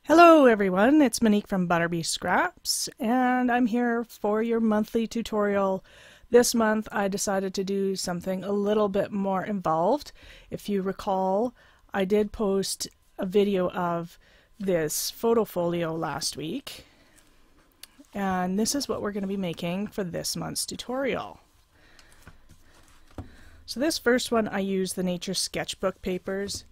Hello everyone, it's Monique from ButterBeeScraps, and I'm here for your monthly tutorial. This month I decided to do something a little bit more involved. If you recall, I did post a video of this photo folio last week, and this is what we're going to be making for this month's tutorial. So this first one I used the Nature Sketchbook papers.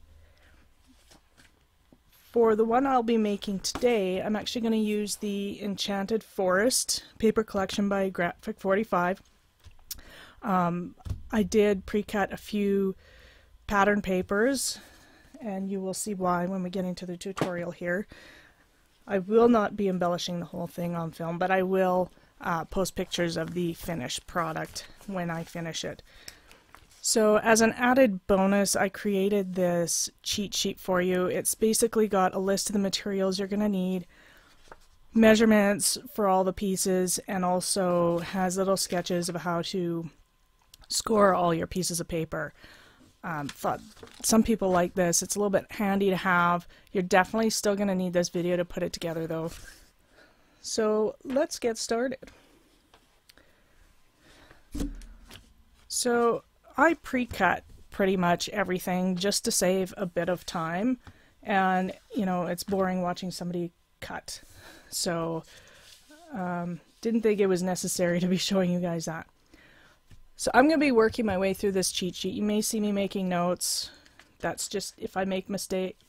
For the one I'll be making today, I'm actually going to use the Enchanted Forest paper collection by G45. I did pre-cut a few pattern papers, and you will see why when we get into the tutorial here. I will not be embellishing the whole thing on film, but I will post pictures of the finished product when I finish it. So as an added bonus, I created this cheat sheet for you. It's basically got a list of the materials you're going to need, measurements for all the pieces, and also has little sketches of how to score all your pieces of paper. Thought some people like this. It's a little bit handy to have. You're definitely still going to need this video to put it together though. So let's get started. So I pre-cut pretty much everything just to save a bit of time, and you know, it's boring watching somebody cut, so didn't think it was necessary to be showing you guys that. So I'm going to be working my way through this cheat sheet. You may see me making notes. That's just if I make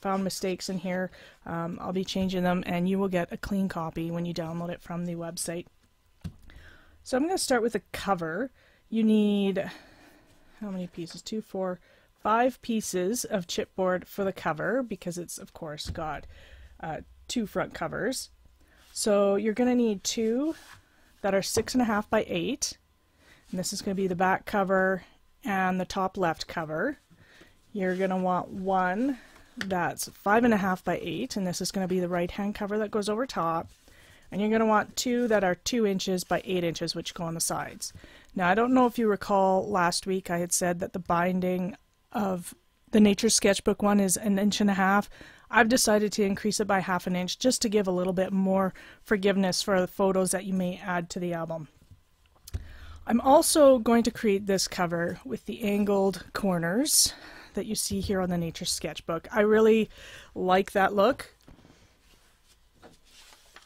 found mistakes in here, I'll be changing them, and you will get a clean copy when you download it from the website. So I'm going to start with the cover. You need, how many pieces? 2, 4, 5 pieces of chipboard for the cover, because it's of course got 2 front covers. So you're going to need 2 that are 6.5 by 8, and this is going to be the back cover and the top left cover. You're going to want 1 that's 5.5 by 8, and this is going to be the right hand cover that goes over top. And you're going to want 2 that are 2 inches by 8 inches, which go on the sides. Now, I don't know if you recall last week I had said that the binding of the Nature Sketchbook one is 1.5 inches. I've decided to increase it by 1/2 inch just to give a little bit more forgiveness for the photos that you may add to the album. I'm also going to create this cover with the angled corners that you see here on the Nature Sketchbook. I really like that look.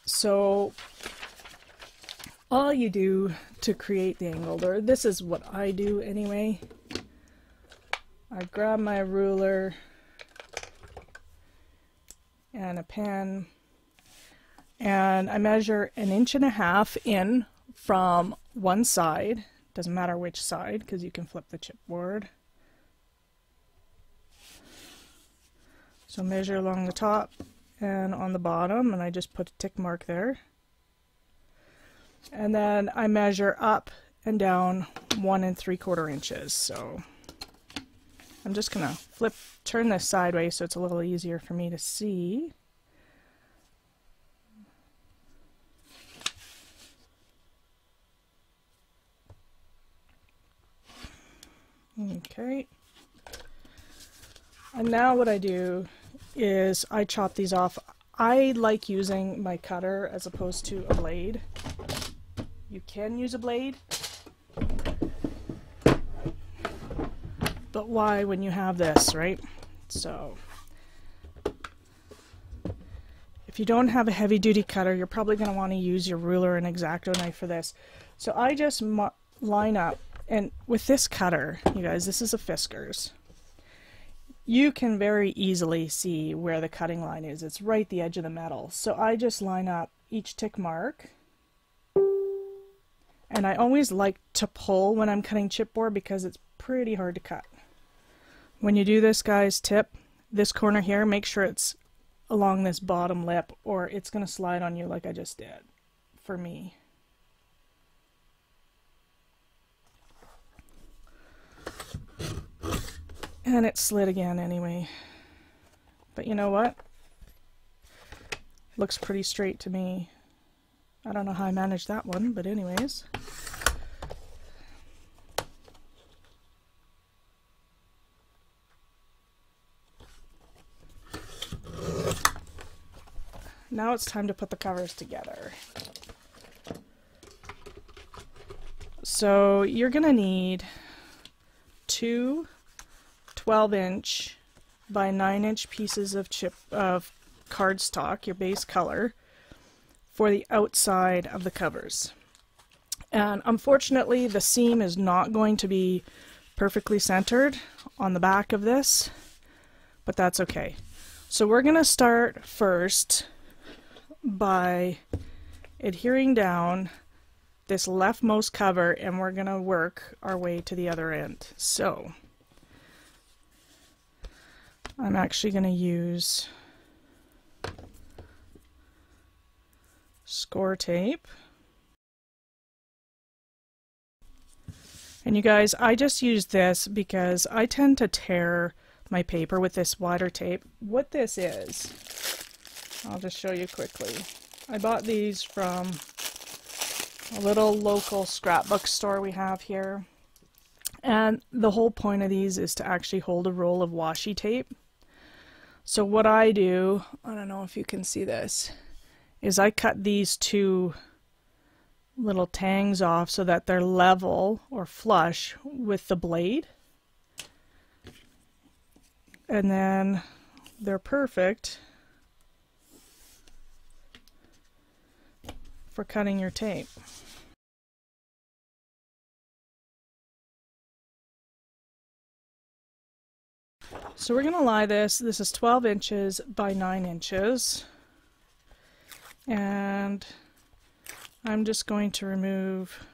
So all you do to create the angled, or this is what I do anyway, I grab my ruler and a pen, and I measure 1.5 inches in from one side. Doesn't matter which side, because you can flip the chipboard. So measure along the top and on the bottom, and I just put a tick mark there. And then I measure up and down 1 3/4 inches. So I'm just gonna turn this sideways so it's a little easier for me to see. Okay. And now what I do is I chop these off. I like using my cutter as opposed to a blade. You can use a blade, but why when you have this, right? So if you don't have a heavy-duty cutter, you're probably going to want to use your ruler and X-Acto knife for this. So I just line up, and with this cutter, you guys, this is a Fiskars. You can very easily see where the cutting line is. It's right at the edge of the metal. So I just line up each tick mark. And I always like to pull when I'm cutting chipboard because it's pretty hard to cut. When you do this, guys, tip, this corner here, make sure it's along this bottom lip or it's going to slide on you like I just did for me. And it slid again anyway. But you know what? Looks pretty straight to me. I don't know how I managed that one, but anyways. now it's time to put the covers together. So you're going to need two 12-inch by 9-inch pieces of cardstock, your base color, for the outside of the covers. And unfortunately, the seam is not going to be perfectly centered on the back of this, but that's okay. So we're going to start first by adhering down this leftmost cover, and we're going to work our way to the other end. So I'm actually going to use score tape. And you guys, I just use this because I tend to tear my paper with this wider tape. What this is, I'll just show you quickly. I bought these from a little local scrapbook store we have here. And the whole point of these is to actually hold a roll of washi tape. So what I do, I don't know if you can see this, is I cut these two little tangs off so that they're level or flush with the blade. And then they're perfect for cutting your tape. So we're going to lie this. This is 12 inches by 9 inches. And I'm just going to remove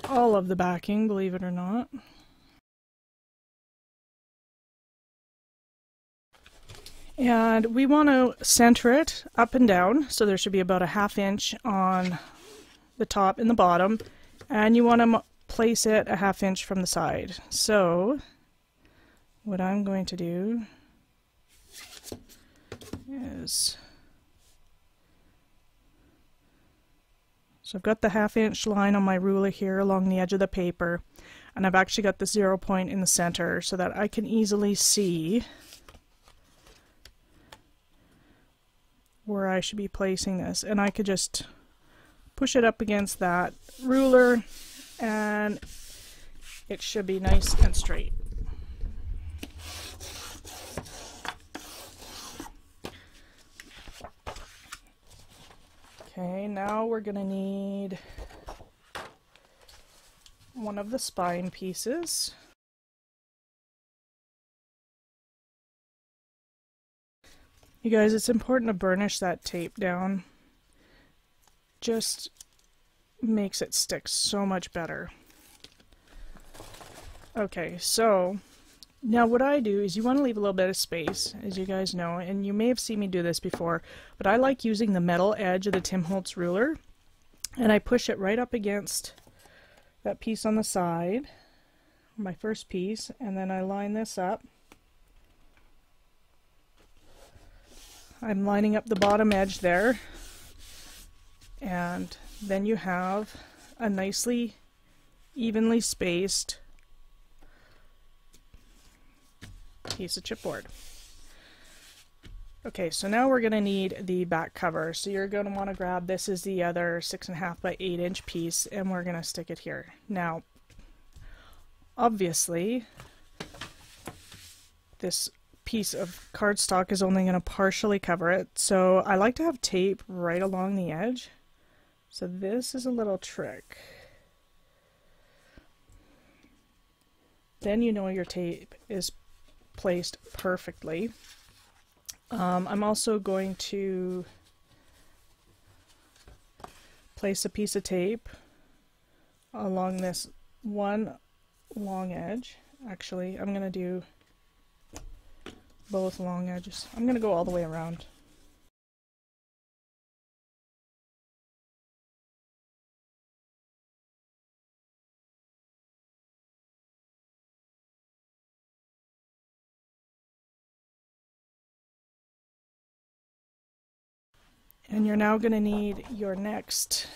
all of the backing, believe it or not. And we want to center it up and down, so there should be about a 1/2 inch on the top and the bottom, and you want to place it a 1/2 inch from the side. So what I'm going to do is, so I've got the 1/2 inch line on my ruler here along the edge of the paper, and I've actually got the 0 point in the center so that I can easily see where I should be placing this, and I could just push it up against that ruler and it should be nice and straight. Okay, now we're going to need one of the spine pieces. You guys, it's important to burnish that tape down. Just makes it stick so much better. Okay, so now what I do is you want to leave a little bit of space, as you guys know, and you may have seen me do this before, but I like using the metal edge of the Tim Holtz ruler, and I push it right up against that piece on the side, my first piece, and then I line this up. I'm lining up the bottom edge there, and then you have a nicely evenly spaced piece of chipboard. Okay, so now we're going to need the back cover. So you're going to want to grab, this is the other 6.5 by 8 inch piece, and we're going to stick it here. Now, obviously, this piece of cardstock is only going to partially cover it, so I like to have tape right along the edge. So this is a little trick. Then you know your tape is placed perfectly. I'm also going to place a piece of tape along this one long edge. Actually, I'm going to do both long edges. I'm going to go all the way around. And you're now going to need your next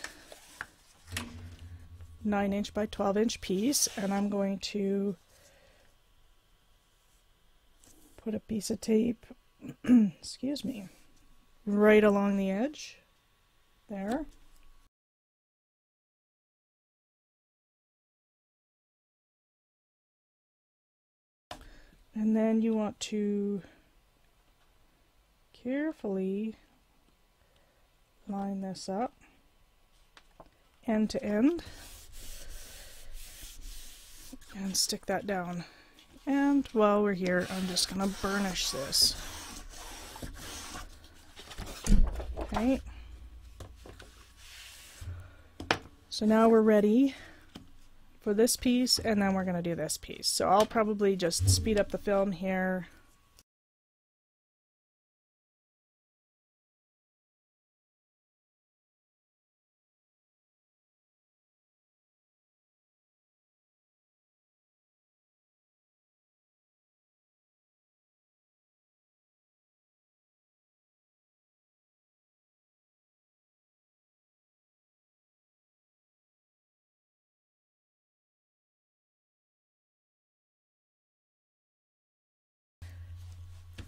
9 inch by 12 inch piece, and I'm going to put a piece of tape excuse me, right along the edge there. And then you want to carefully line this up end to end and stick that down. And while we're here, I'm just going to burnish this. Okay. So now we're ready for this piece, and then we're going to do this piece. So I'll probably just speed up the film here.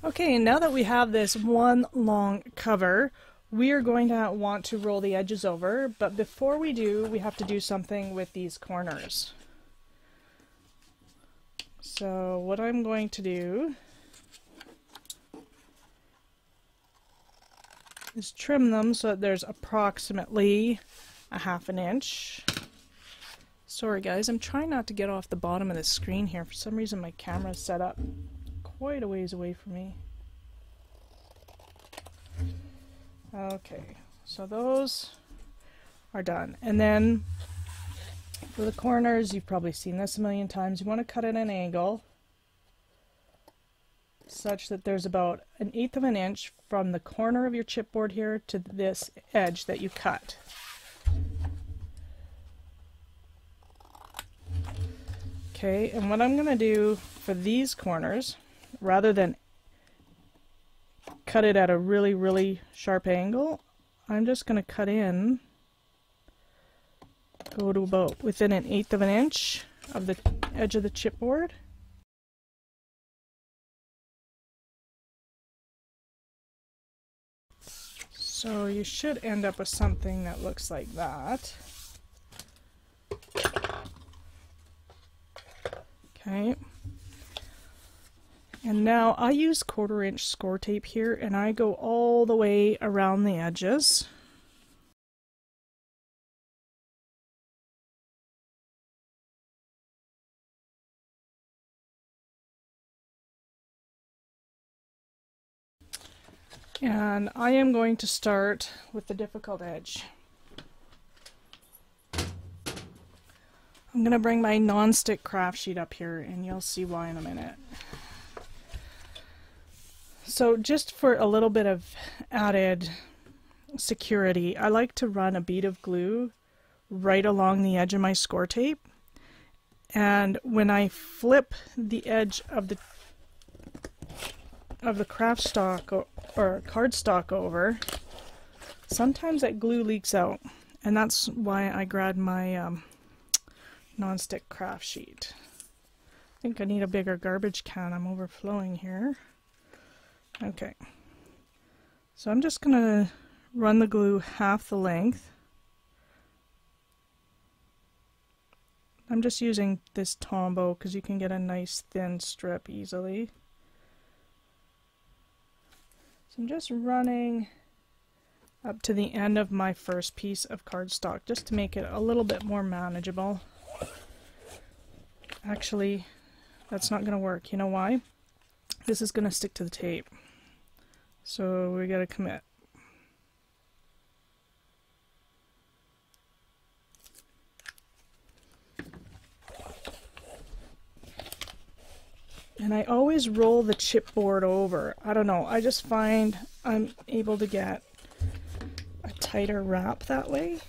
Okay, now that we have this one long cover, we are going to want to roll the edges over, but before we do, we have to do something with these corners. So what I'm going to do is trim them so that there's approximately a ½ inch. Sorry guys, I'm trying not to get off the bottom of the screen here. For some reason my camera's set up quite a ways away from me. Okay, so those are done. And then for the corners, you've probably seen this a million times. You want to cut at an angle such that there's about 1/8 of an inch from the corner of your chipboard here to this edge that you cut. Okay, and what I'm going to do for these corners, rather than cut it at a really, really sharp angle, I'm just going to cut in, go to about within 1/8 of an inch of the edge of the chipboard. So you should end up with something that looks like that. Okay. And now I use 1/4 inch score tape here, and I go all the way around the edges. And I am going to start with the difficult edge. I'm going to bring my non-stick craft sheet up here, and you'll see why in a minute. So just for a little bit of added security, I like to run a bead of glue right along the edge of my score tape. And when I flip the edge of the craft stock or cardstock over, sometimes that glue leaks out, and that's why I grabbed my non-stick craft sheet. I think I need a bigger garbage can. I'm overflowing here. Okay, so I'm just gonna run the glue half the length. I'm just using this Tombow because you can get a nice thin strip easily. So I'm just running up to the end of my first piece of cardstock just to make it a little bit more manageable. Actually, that's not going to work. You know why? This is going to stick to the tape. So we got to commit. And I always roll the chipboard over. I don't know, I just find I'm able to get a tighter wrap that way.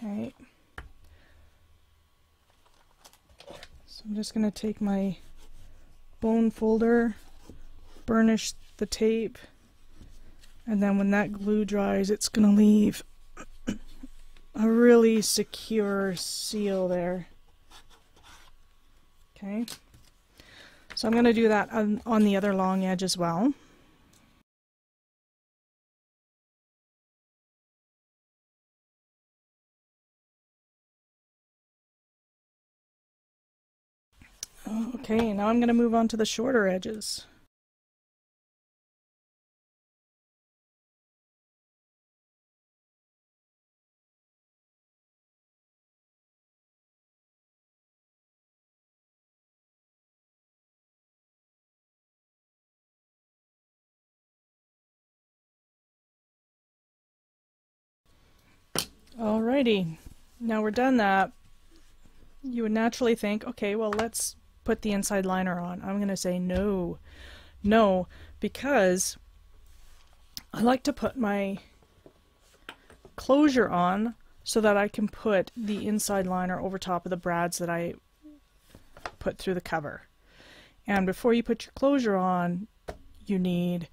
Okay. So I'm just going to take my bone folder, burnish the tape, and then when that glue dries, it's going to leave a really secure seal there. Okay, so I'm going to do that on the other long edge as well. Okay, now I'm going to move on to the shorter edges. Alrighty, now we're done that. You would naturally think, okay, well, let's put the inside liner on. I'm going to say no. No, because I like to put my closure on so that I can put the inside liner over top of the brads that I put through the cover. And before you put your closure on, you need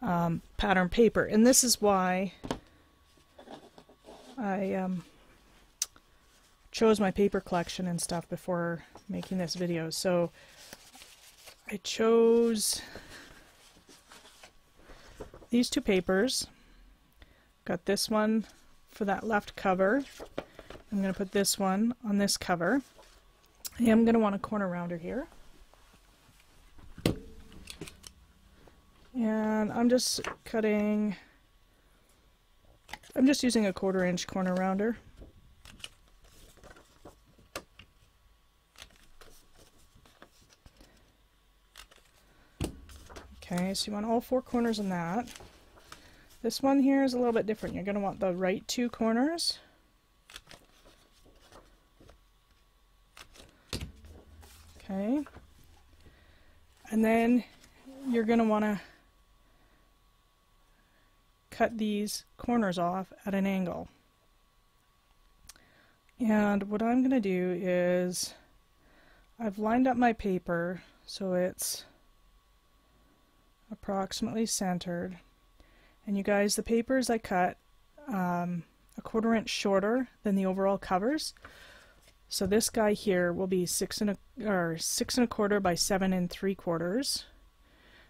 pattern paper. And this is why I chose my paper collection and stuff before making this video. So I chose these two papers. Got this one for that left cover. I'm going to put this one on this cover. I am going to want a corner rounder here. And I'm just cutting, I'm just using a 1/4 inch corner rounder. Okay, so you want all 4 corners in that. This one here is a little bit different. You're going to want the right 2 corners. Okay. And then you're going to want to cut these corners off at an angle. And what I'm going to do is I've lined up my paper so it's approximately centered. And you guys, the papers I cut a 1/4 inch shorter than the overall covers. So this guy here will be 6 1/4 by 7 3/4.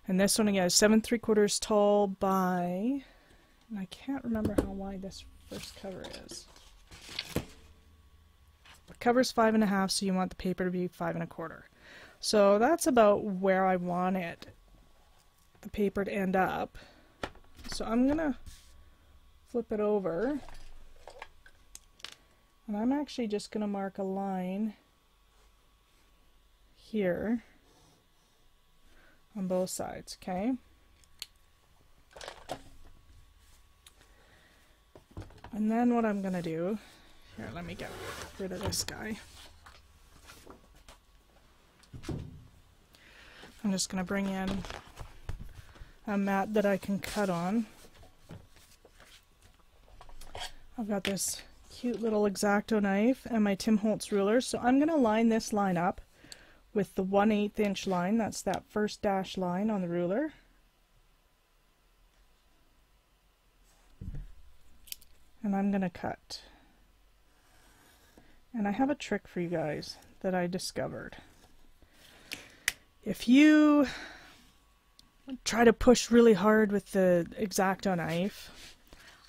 And this one again is 7 3/4 tall by, and I can't remember how wide this first cover is. The cover's 5 1/2, so you want the paper to be 5 1/4. So that's about where I want it, the paper to end up. So I'm gonna flip it over, and I'm actually just gonna mark a line here on both sides, okay? And then what I'm gonna do, here, let me get rid of this guy. I'm just gonna bring in a mat that I can cut on. I've got this cute little X-Acto knife and my Tim Holtz ruler, so I'm gonna line this line up with the 1/8 inch line. That's that first dash line on the ruler. And I'm gonna cut. And I have a trick for you guys that I discovered. If you try to push really hard with the X-Acto knife,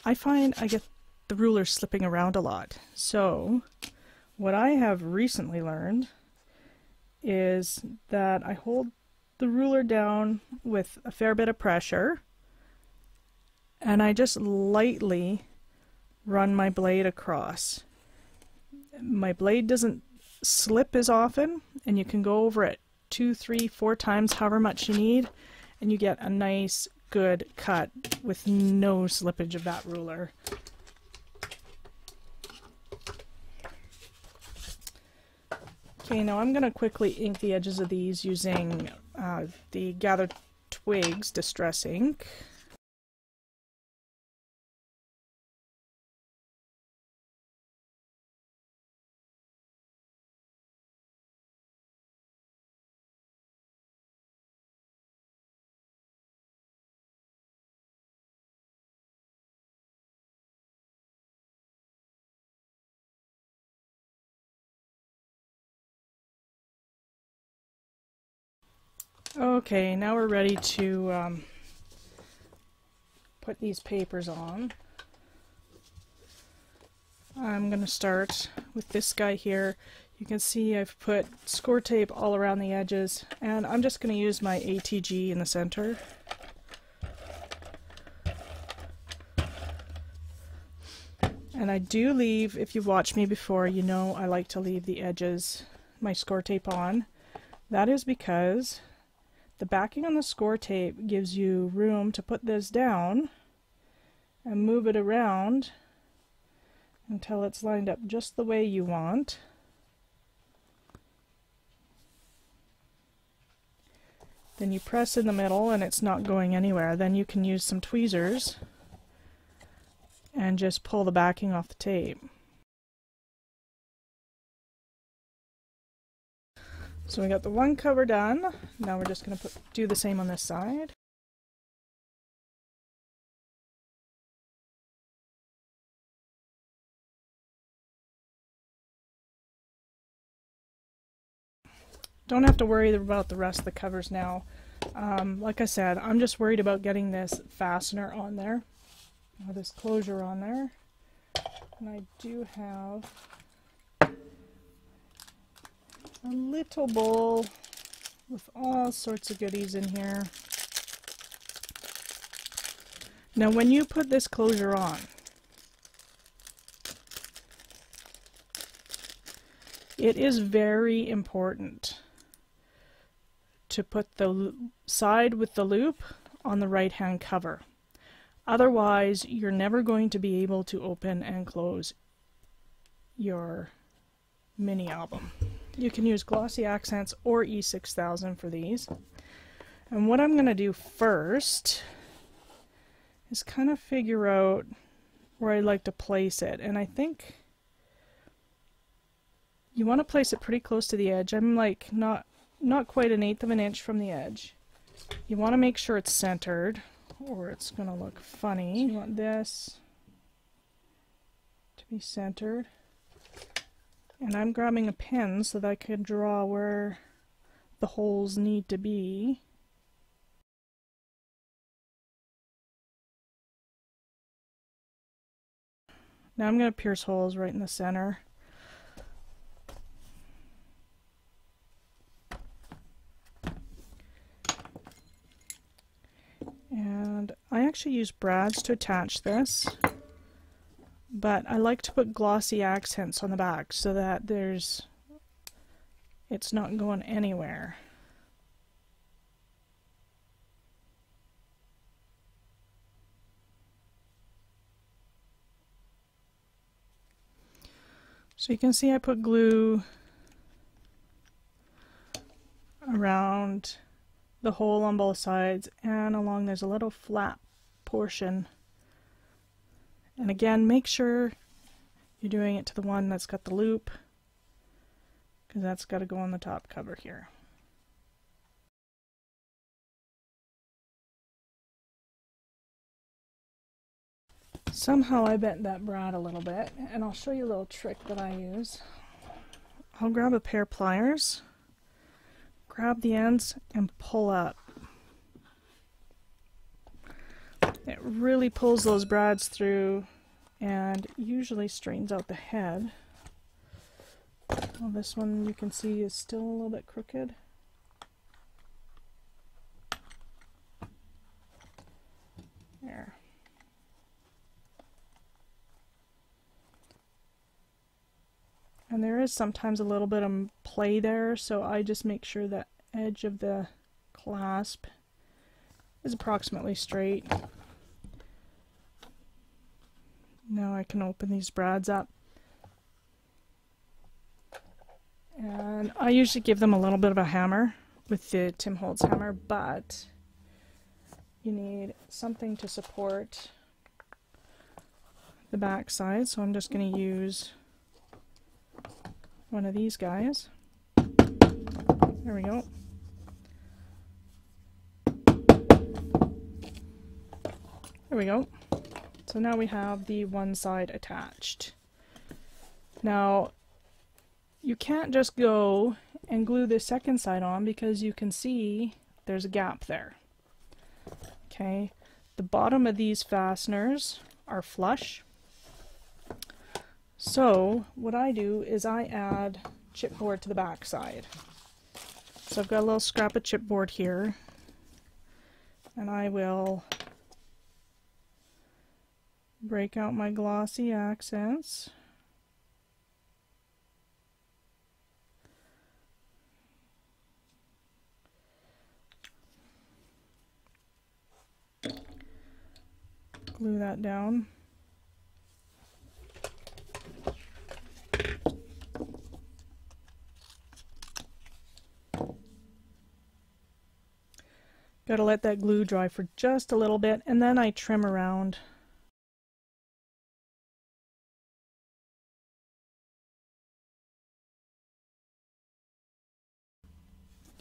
I find I get the ruler slipping around a lot. So what I have recently learned is that I hold the ruler down with a fair bit of pressure, and I just lightly run my blade across. My blade doesn't slip as often, and you can go over it 2, 3, 4 times, however much you need, and you get a nice good cut with no slippage of that ruler. Okay, now I'm going to quickly ink the edges of these using the Gathered Twigs Distress ink. Okay, now we're ready to put these papers on. I'm going to start with this guy here. You can see I've put score tape all around the edges, and I'm just going to use my ATG in the center. And I do leave, if you've watched me before, you know I like to leave the edges, my score tape on. That is because the backing on the score tape gives you room to put this down and move it around until it's lined up just the way you want. Then you press in the middle and it's not going anywhere. Then you can use some tweezers and just pull the backing off the tape. So we got the one cover done. Now we're just going to do the same on this side. Don't have to worry about the rest of the covers now. Like I said, I'm just worried about getting this fastener on there, or this closure on there. And I do have a little bowl with all sorts of goodies in here. Now when you put this closure on, it is very important to put the side with the loop on the right hand cover. Otherwise, you're never going to be able to open and close your mini album. You can use Glossy Accents or E6000 for these. And what I'm going to do first is kind of figure out where I'd like to place it. And I think you want to place it pretty close to the edge. I'm like not quite 1/8 of an inch from the edge. You want to make sure it's centered or it's going to look funny. So you want this to be centered. And I'm grabbing a pen so that I can draw where the holes need to be. Now I'm going to pierce holes right in the center. And I actually use brads to attach this, but I like to put glossy accents on the back so that it's not going anywhere. So you can see I put glue around the hole on both sides, and along there's a little flat portion. And again, make sure you're doing it to the one that's got the loop, because that's got to go on the top cover here. Somehow I bent that brad a little bit, and I'll show you a little trick that I use. I'll grab a pair of pliers, grab the ends, and pull up. It really pulls those brads through and usually straightens out the head. Well, this one you can see is still a little bit crooked. There. And there is sometimes a little bit of play there, so I just make sure the edge of the clasp is approximately straight. Now I can open these brads up. And I usually give them a little bit of a hammer with the Tim Holtz hammer, but you need something to support the back side, so I'm just going to use one of these guys. There we go. There we go. So now we have the one side attached. Now, you can't just go and glue the second side on, because you can see there's a gap there. Okay, the bottom of these fasteners are flush. So what I do is I add chipboard to the back side. So I've got a little scrap of chipboard here, and I will break out my glossy accents. Glue that down. Gotta let that glue dry for just a little bit, and then I trim around.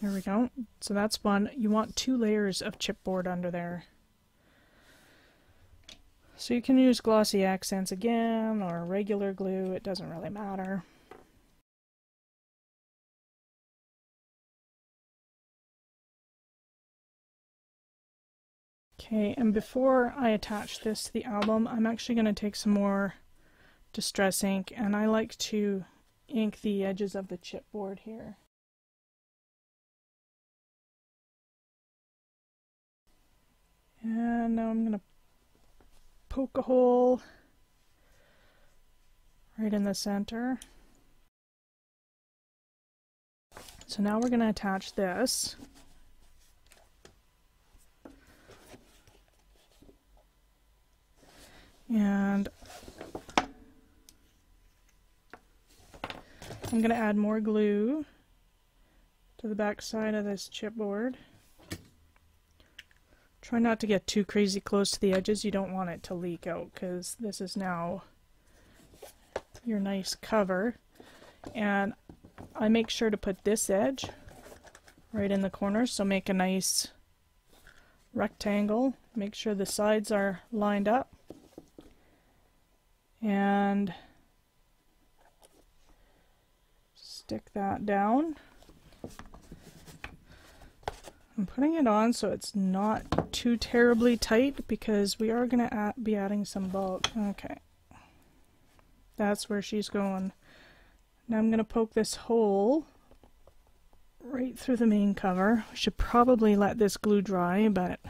There we go. So that's one. You want 2 layers of chipboard under there. So you can use glossy accents again, or regular glue, it doesn't really matter. Okay, and before I attach this to the album, I'm actually going to take some more Distress ink, and I like to ink the edges of the chipboard here. And now I'm going to poke a hole right in the center. So now we're going to attach this. And I'm going to add more glue to the back side of this chipboard. Try not to get too crazy close to the edges. You don't want it to leak out, because this is now your nice cover. And I make sure to put this edge right in the corner, so make a nice rectangle. Make sure the sides are lined up. And stick that down. I'm putting it on so it's not too terribly tight, because we are going to be adding some bulk. Okay, that's where she's going. Now I'm going to poke this hole right through the main cover. I should probably let this glue dry, but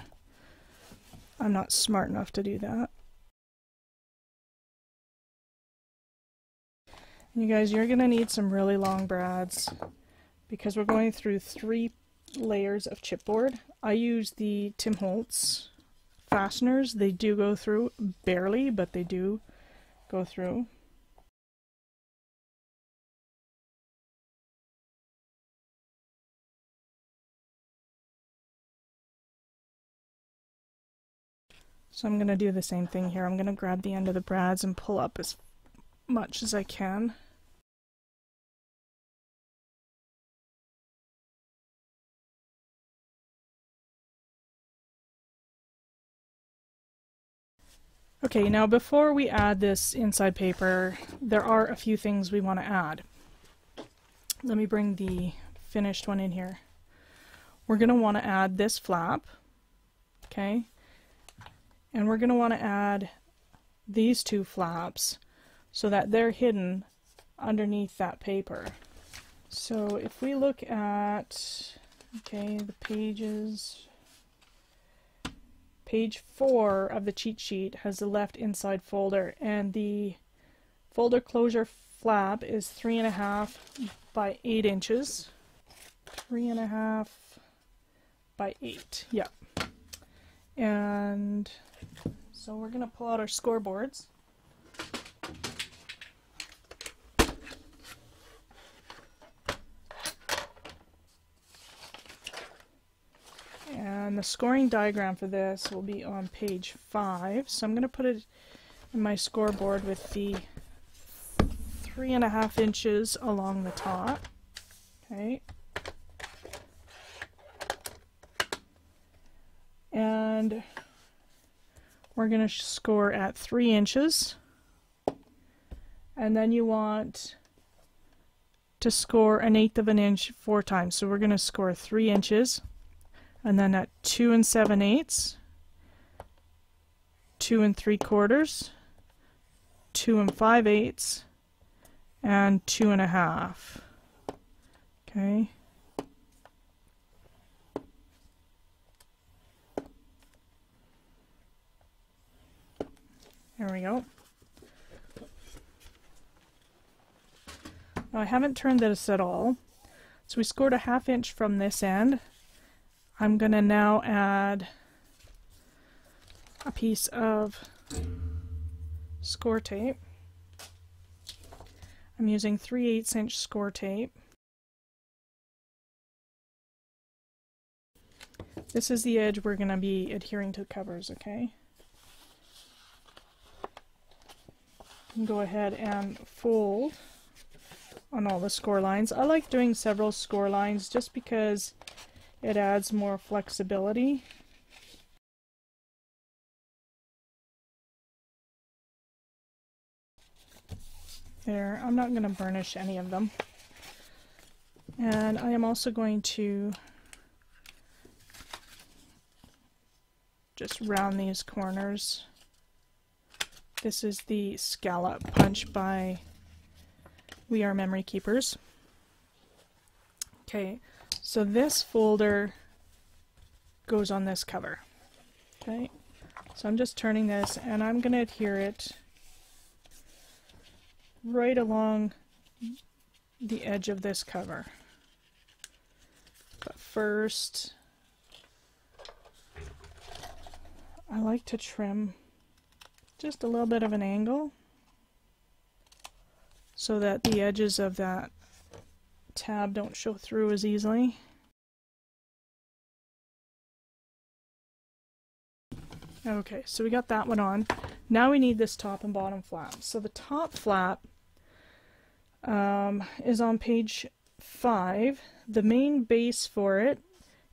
I'm not smart enough to do that. You guys, you're going to need some really long brads, because we're going through 3 layers of chipboard. I use the Tim Holtz fasteners. They do go through, barely, but they do go through. So I'm going to do the same thing here. I'm going to grab the end of the brads and pull up as much as I can. Okay, now before we add this inside paper, there are a few things we want to add. Let me bring the finished one in here. We're going to want to add this flap, okay? And we're going to want to add these 2 flaps so that they're hidden underneath that paper. So if we look at, okay, the pages, page 4 of the cheat sheet has the left inside folder, and the folder closure flap is 3.5 by 8 inches. 3.5 by 8, yeah. And so we're going to pull out our scoreboards. And the scoring diagram for this will be on page 5. So I'm going to put it in my scoreboard with the 3.5 inches along the top. Okay. And we're going to score at 3 inches. And then you want to score 1/8 of an inch 4 times. So we're going to score 3 inches. and then at 2 7/8, 2 3/4, 2 5/8, and 2 1/2. Okay. There we go. Now I haven't turned this at all, so we scored a 1/2 inch from this end. I'm going to now add a piece of score tape. I'm using 3/8 inch score tape. This is the edge we're going to be adhering to the covers, okay? Go ahead and fold on all the score lines. I like doing several score lines just because it adds more flexibility. There, I'm not going to burnish any of them. And I am also going to just round these corners. This is the scallop punch by We Are Memory Keepers. Okay, so this folder goes on this cover. Okay, so I'm just turning this and I'm going to adhere it right along the edge of this cover. But first, I like to trim just a little bit of an angle so that the edges of that tab don't show through as easily. Okay, so we got that one on. Now we need this top and bottom flap. So the top flap is on page 5. The main base for it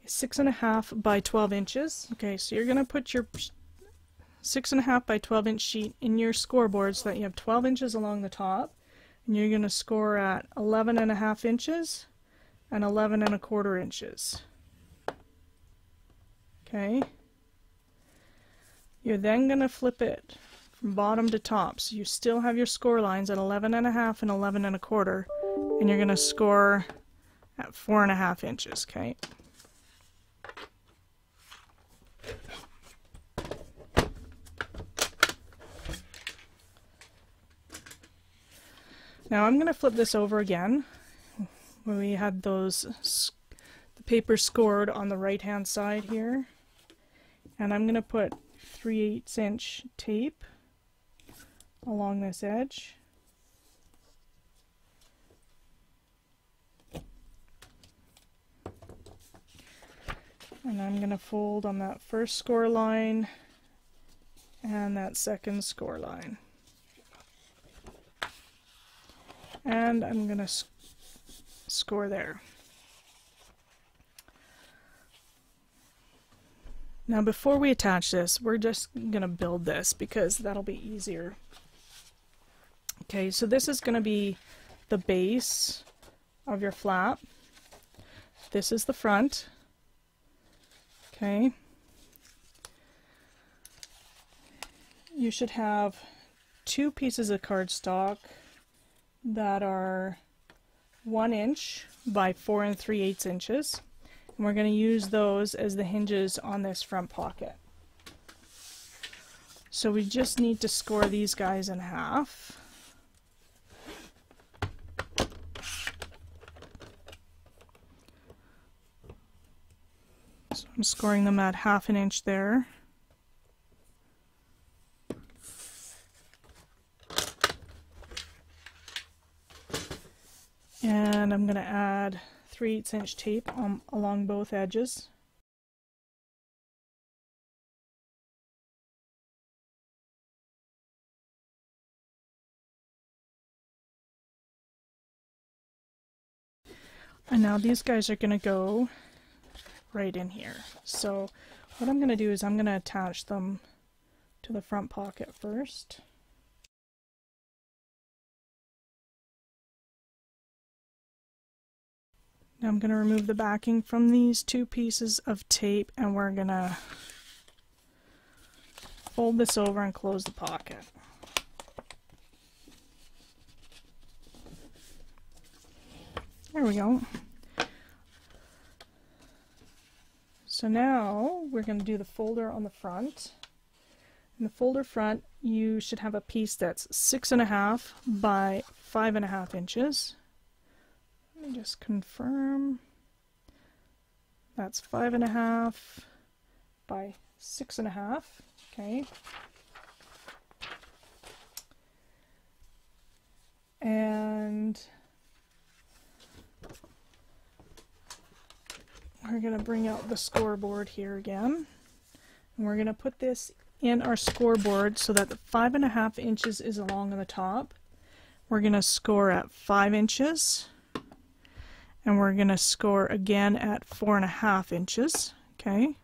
is 6.5 by 12 inches. Okay, so you're going to put your 6.5 by 12 inch sheet in your scoreboard so that you have 12 inches along the top, and you're going to score at 11.5 inches and 11.25 inches. Okay. You're then going to flip it from bottom to top, so you still have your score lines at 11.5 and 11.25, and you're going to score at 4.5 inches. Okay. Now I'm going to flip this over again, where we had the paper scored on the right hand side here, and I'm going to put 3/8 inch tape along this edge. And I'm going to fold on that first score line and that second score line. And I'm going to score there. Now before we attach this, we're just going to build this because that'll be easier. Okay, so this is going to be the base of your flap. This is the front. Okay. You should have 2 pieces of cardstock that are 1 inch by 4 3/8 inches, and we're going to use those as the hinges on this front pocket. So we just need to score these guys in half. So I'm scoring them at 1/2 inch there. And I'm going to add 3/8 inch tape along both edges. And now these guys are going to go right in here. So what I'm going to do is I'm going to attach them to the front pocket first. Now I'm going to remove the backing from these two pieces of tape, and we're going to fold this over and close the pocket. There we go. So now we're going to do the folder on the front. In the folder front, you should have a piece that's 6.5 by 5.5 inches. Let me just confirm. That's 5.5 by 6.5. Okay. And we're going to bring out the scoreboard here again. And we're going to put this in our scoreboard so that the 5.5 inches is along on the top. We're going to score at 5 inches. And we're going to score again at 4.5 inches. Okay.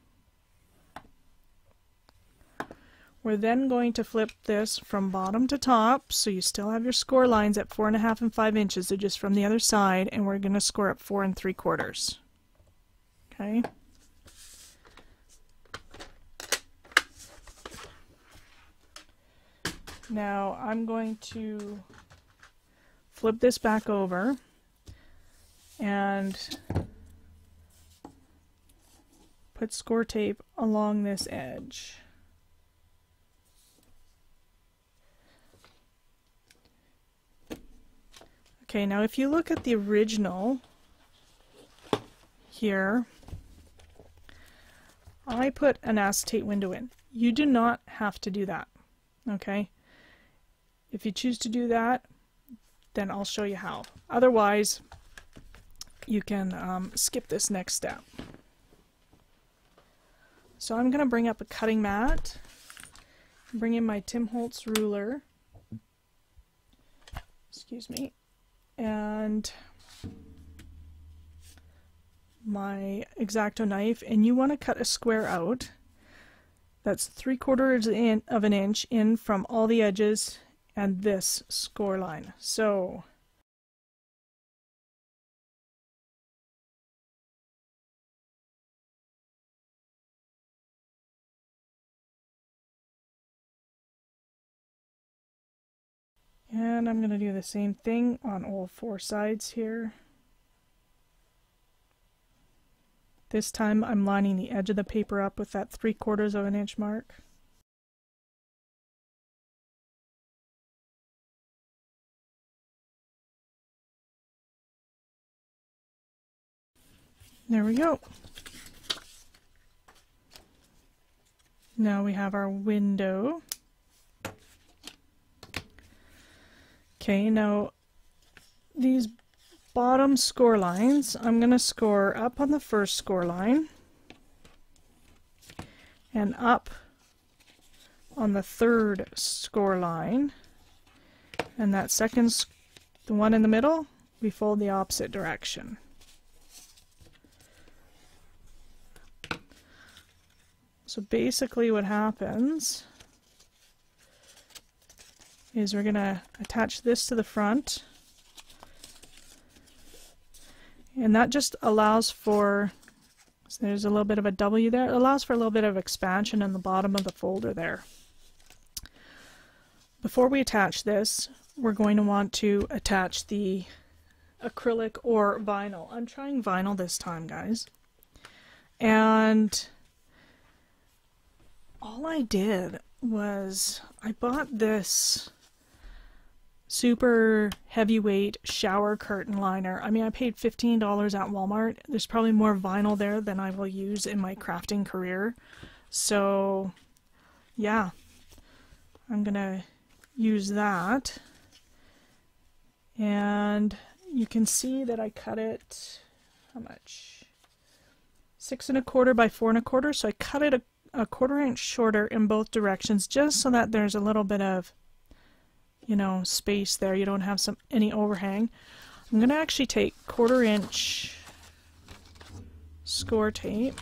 We're then going to flip this from bottom to top, so you still have your score lines at 4.5 and 5 inches. They're just from the other side, and we're going to score at 4 3/4. Okay. Now I'm going to flip this back over and put score tape along this edge. Okay, now if you look at the original here, I put an acetate window in. You do not have to do that, okay? If you choose to do that, then I'll show you how. Otherwise, you can skip this next step. So I'm going to bring up a cutting mat, bring in my Tim Holtz ruler, excuse me, and my X-Acto knife, and you want to cut a square out that's 3/4 of an inch in from all the edges and this score line. So and I'm going to do the same thing on all 4 sides here. This time I'm lining the edge of the paper up with that 3/4 of an inch mark. There we go. Now we have our window. Okay, now these bottom score lines, I'm going to score up on the first score line and up on the third score line, and that second, the one in the middle, we fold the opposite direction. So basically what happens is we're going to attach this to the front, and that just allows for, so there's a little bit of a W there, it allows for a little bit of expansion in the bottom of the folder there. Before we attach this, we're going to want to attach the acrylic or vinyl. I'm trying vinyl this time, guys. And all I did was I bought this super heavyweight shower curtain liner. I mean, I paid $15 at Walmart. There's probably more vinyl there than I will use in my crafting career. So, yeah, I'm gonna use that. And you can see that I cut it, how much? 6 1/4 by 4 1/4. So I cut it a 1/4 inch shorter in both directions, just so that there's a little bit of, you know, space there. You don't have any overhang. I'm going to actually take 1/4 inch score tape.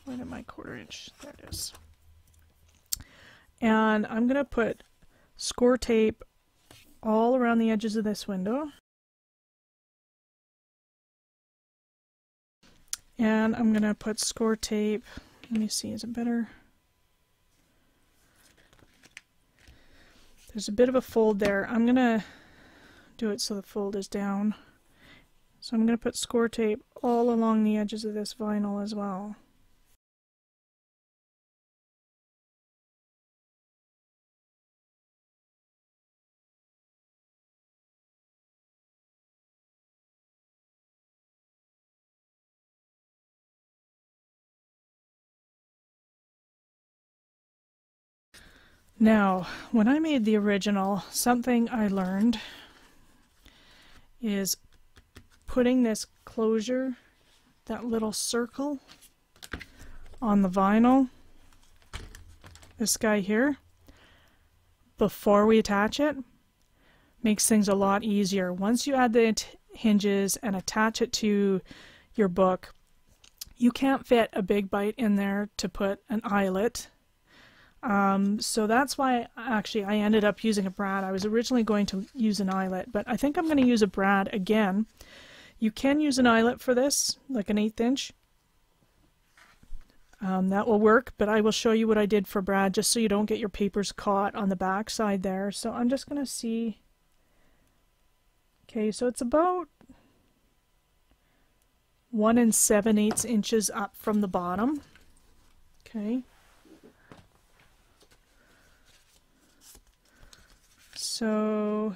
Where did my 1/4 inch? There it is. And I'm going to put score tape all around the edges of this window. And I'm going to put score tape. Let me see, is it better? There's a bit of a fold there. I'm going to do it so the fold is down. So I'm going to put score tape all along the edges of this vinyl as well. Now, when I made the original, something I learned is putting this closure, that little circle on the vinyl, this guy here, before we attach it, makes things a lot easier. Once you add the hinges and attach it to your book, you can't fit a big bite in there to put an eyelet. So that's why actually I ended up using a brad. I was originally going to use an eyelet, but I think I'm going to use a brad again. You can use an eyelet for this, like an 1/8 inch. That will work, but I will show you what I did for brad just so you don't get your papers caught on the back side there. So I'm just going to see. Okay, so it's about 1 7/8 inches up from the bottom. Okay. So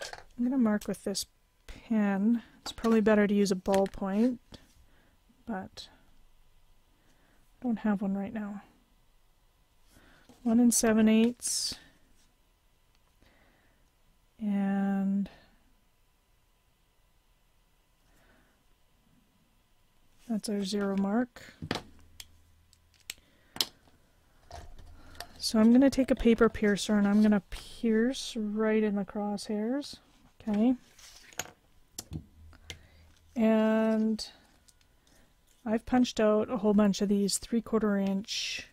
I'm going to mark with this pen. It's probably better to use a ballpoint, but I don't have one right now. 1 7/8, and that's our 0 mark. So I'm going to take a paper piercer and I'm going to pierce right in the crosshairs. Okay. And I've punched out a whole bunch of these 3/4 inch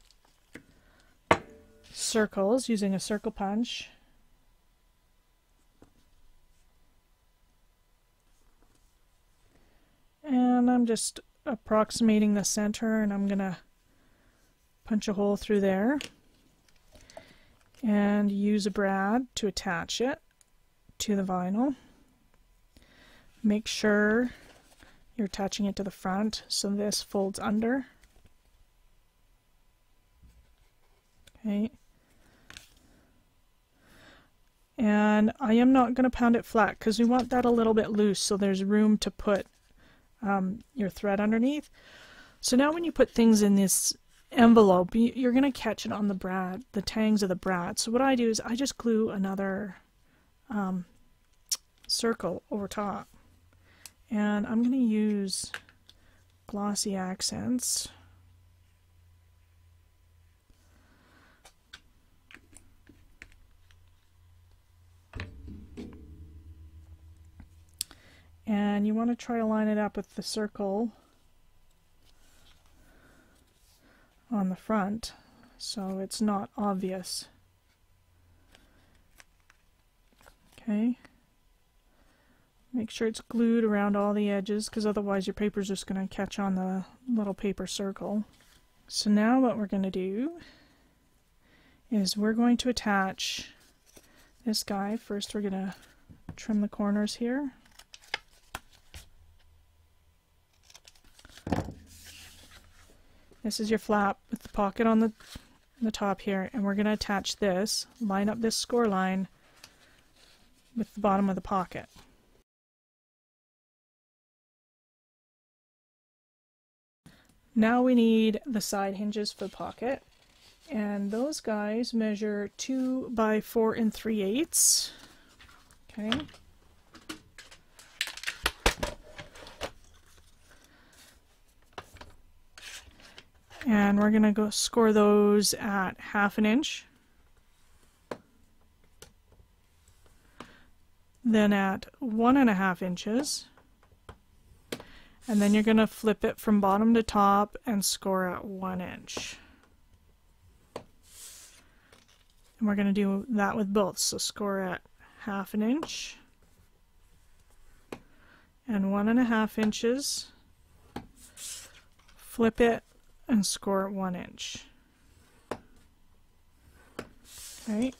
circles using a circle punch. And I'm just approximating the center, and I'm going to punch a hole through there and use a brad to attach it to the vinyl. Make sure you're attaching it to the front so this folds under. Okay. And I am not going to pound it flat because we want that a little bit loose so there's room to put your thread underneath. So now when you put things in this envelope, you're going to catch it on the brad, the tangs of the brad. So what I do is I just glue another circle over top, and I'm going to use glossy accents. And you want to try to line it up with the circle on the front so it's not obvious. Okay. Make sure it's glued around all the edges because otherwise your paper's just going to catch on the little paper circle. So now what we're going to do is we're going to attach this guy. First we're going to trim the corners here. This is your flap with the pocket on the top here, and we're going to attach this, line up this score line with the bottom of the pocket. Now we need the side hinges for the pocket, and those guys measure 2 by 4 3/8. Okay. And we're going to go score those at 1/2 inch. Then at 1.5 inches. And then you're going to flip it from bottom to top and score at 1 inch. And we're going to do that with both. So score at 1/2 inch and 1.5 inches, flip it and score 1 inch. Okay.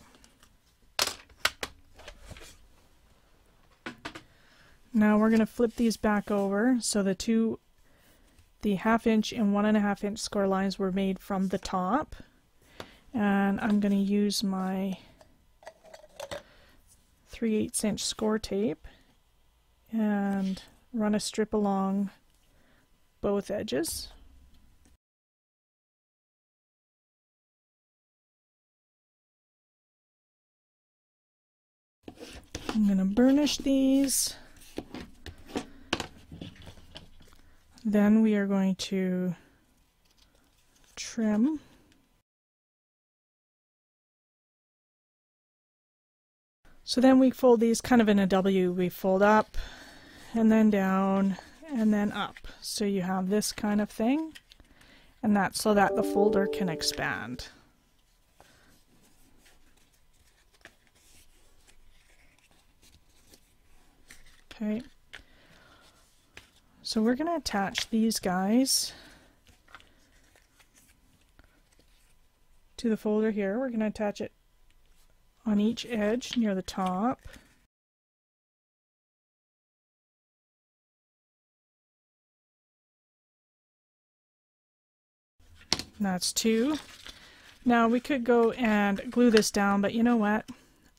Now we're going to flip these back over, so the 1/2 inch and 1.5 inch score lines were made from the top, and I'm going to use my 3/8 inch score tape and run a strip along both edges. I'm going to burnish these. Then we are going to trim. So then we fold these kind of in a W. We fold up and then down and then up. So you have this kind of thing, and that's so that the folder can expand. Okay. So we're going to attach these guys to the folder here. We're going to attach it on each edge near the top. And that's 2. Now we could go and glue this down, but you know what?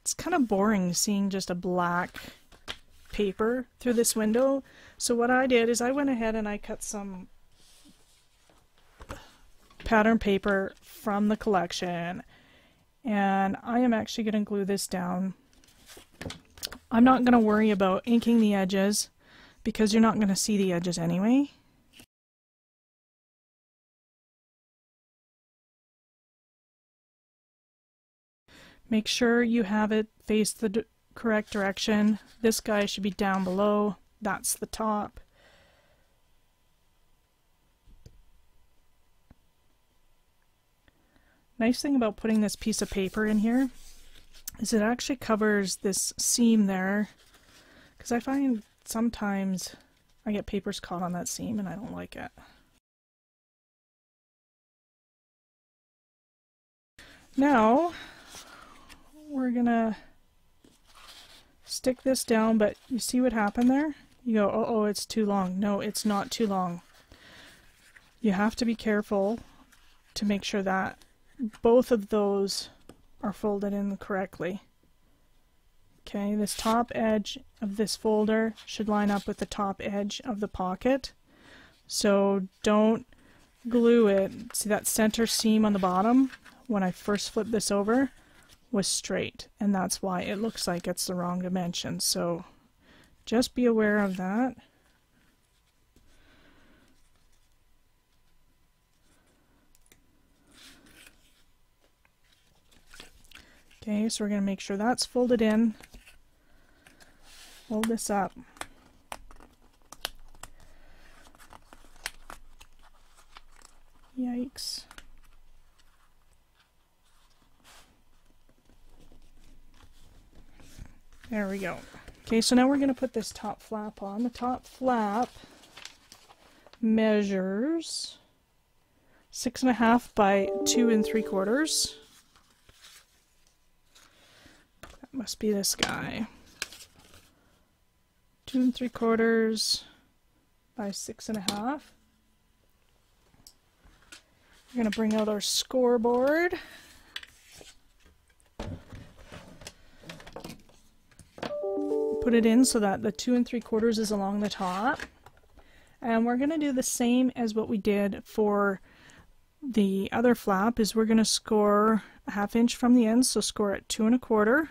It's kind of boring seeing just a black paper through this window. So what I did is I went ahead and I cut some pattern paper from the collection, and I am actually going to glue this down. I'm not going to worry about inking the edges because you're not going to see the edges anyway. Make sure you have it face the correct direction. This guy should be down below. That's the top. Nice thing about putting this piece of paper in here is it actually covers this seam there, because I find sometimes I get papers caught on that seam and I don't like it. Now we're gonna stick this down, but you see what happened there? You go, oh, it's too long. No, it's not too long. You have to be careful to make sure that both of those are folded in correctly. Okay, this top edge of this folder should line up with the top edge of the pocket. So don't glue it. See that center seam on the bottom? When I first flipped this over, was straight, and that's why it looks like it's the wrong dimension. So just be aware of that. Okay, so we're going to make sure that's folded in. Fold this up. Yikes. There we go. Okay, so now we're going to put this top flap on. The top flap measures 6.5 by 2 3/4. That must be this guy. 2 3/4 by 6.5. We're going to bring out our scoreboard. Put it in so that the 2 3/4 is along the top. And we're going to do the same as what we did for the other flap, is we're going to score 1/2 inch from the end, so score at 2 1/4.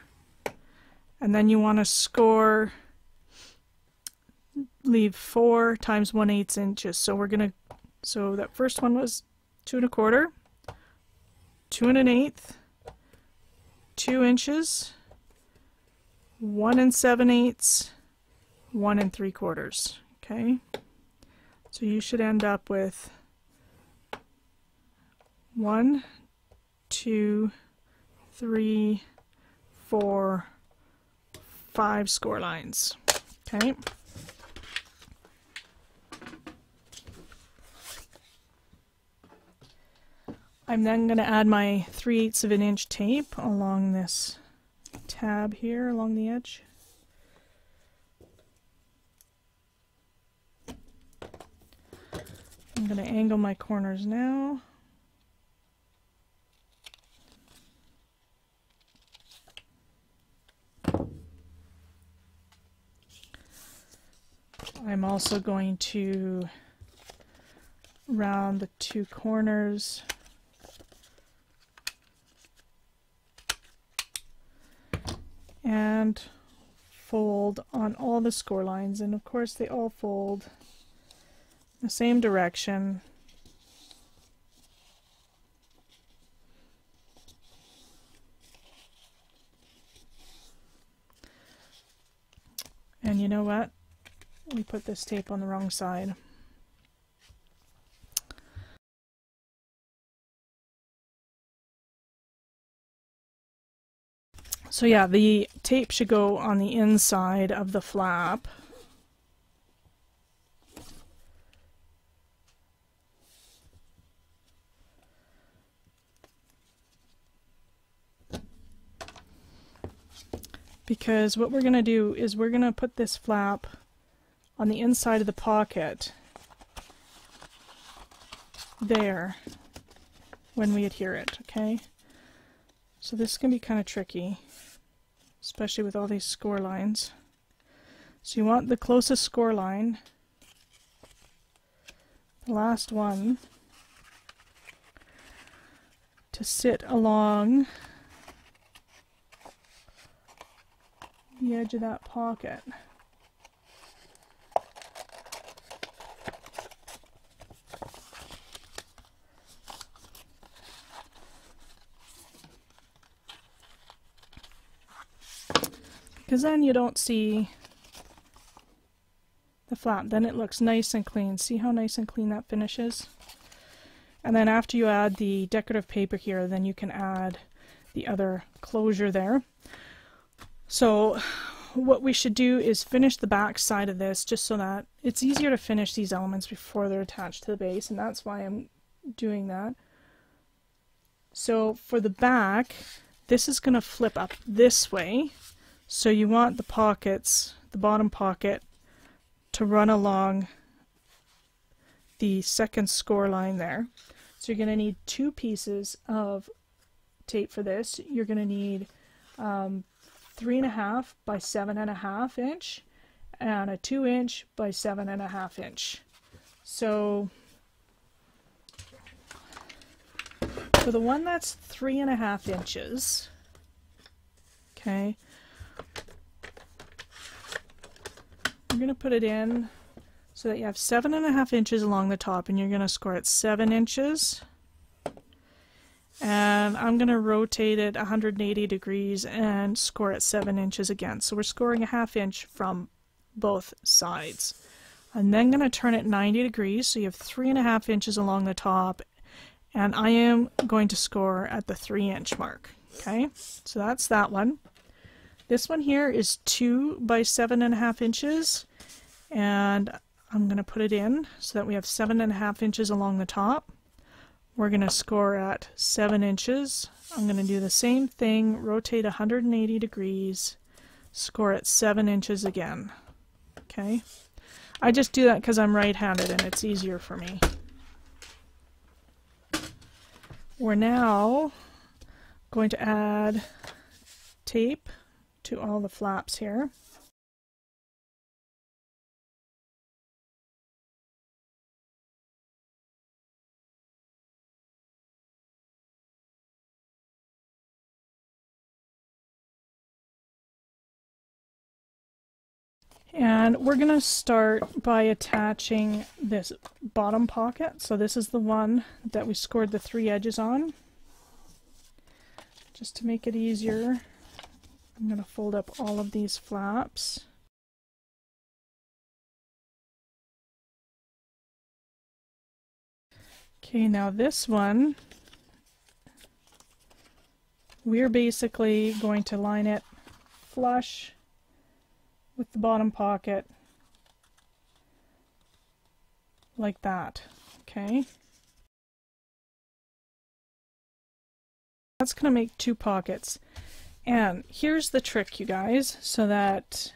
And then you want to score, leave 4 times 1/8 inches. So we're going to, so that first one was 2 1/4, 2 1/8, 2 inches, 1 7/8, 1 3/4. Okay, so you should end up with 1, 2, 3, 4, 5 score lines. Okay, I'm then going to add my 3/8 of an inch tape along this tab here along the edge. I'm going to angle my corners now. I'm also going to round the 2 corners and fold on all the score lines, and of course they all fold the same direction. And you know what? We put this tape on the wrong side. So yeah, the tape should go on the inside of the flap. Because what we're going to do is we're going to put this flap on the inside of the pocket there when we adhere it, okay? So this is going to be kind of tricky, especially with all these score lines. So you want the closest score line, the last one, to sit along the edge of that pocket. Because then you don't see the flap. Then it looks nice and clean. See how nice and clean that finishes? And then after you add the decorative paper here, then you can add the other closure there. So what we should do is finish the back side of this, just so that it's easier to finish these elements before they're attached to the base, and that's why I'm doing that. So for the back, this is going to flip up this way. So you want the pockets, the bottom pocket, to run along the second score line there. So you're going to need 2 pieces of tape for this. You're going to need 3.5 by 7.5 inch and a 2 inch by 7.5 inch. So for the one that's 3.5 inches, okay, you're going to put it in so that you have 7.5 inches along the top, and you're going to score it 7 inches. And I'm going to rotate it 180 degrees and score it 7 inches again. So we're scoring a 1/2 inch from both sides. I'm then going to turn it 90 degrees, so you have 3.5 inches along the top, and I am going to score at the 3-inch mark. Okay, so that's that one. This one here is 2 by 7.5 inches, and I'm going to put it in so that we have 7.5 inches along the top. We're going to score at 7 inches. I'm going to do the same thing, rotate 180 degrees, score at 7 inches again. Okay, I just do that because I'm right-handed and it's easier for me. We're now going to add tape to all the flaps here. And we're going to start by attaching this bottom pocket. So this is the one that we scored the 3 edges on. Just to make it easier, I'm going to fold up all of these flaps. Okay, now this one, we're basically going to line it flush with the bottom pocket like that. Okay, That's going to make 2 pockets. And here's the trick, you guys, so that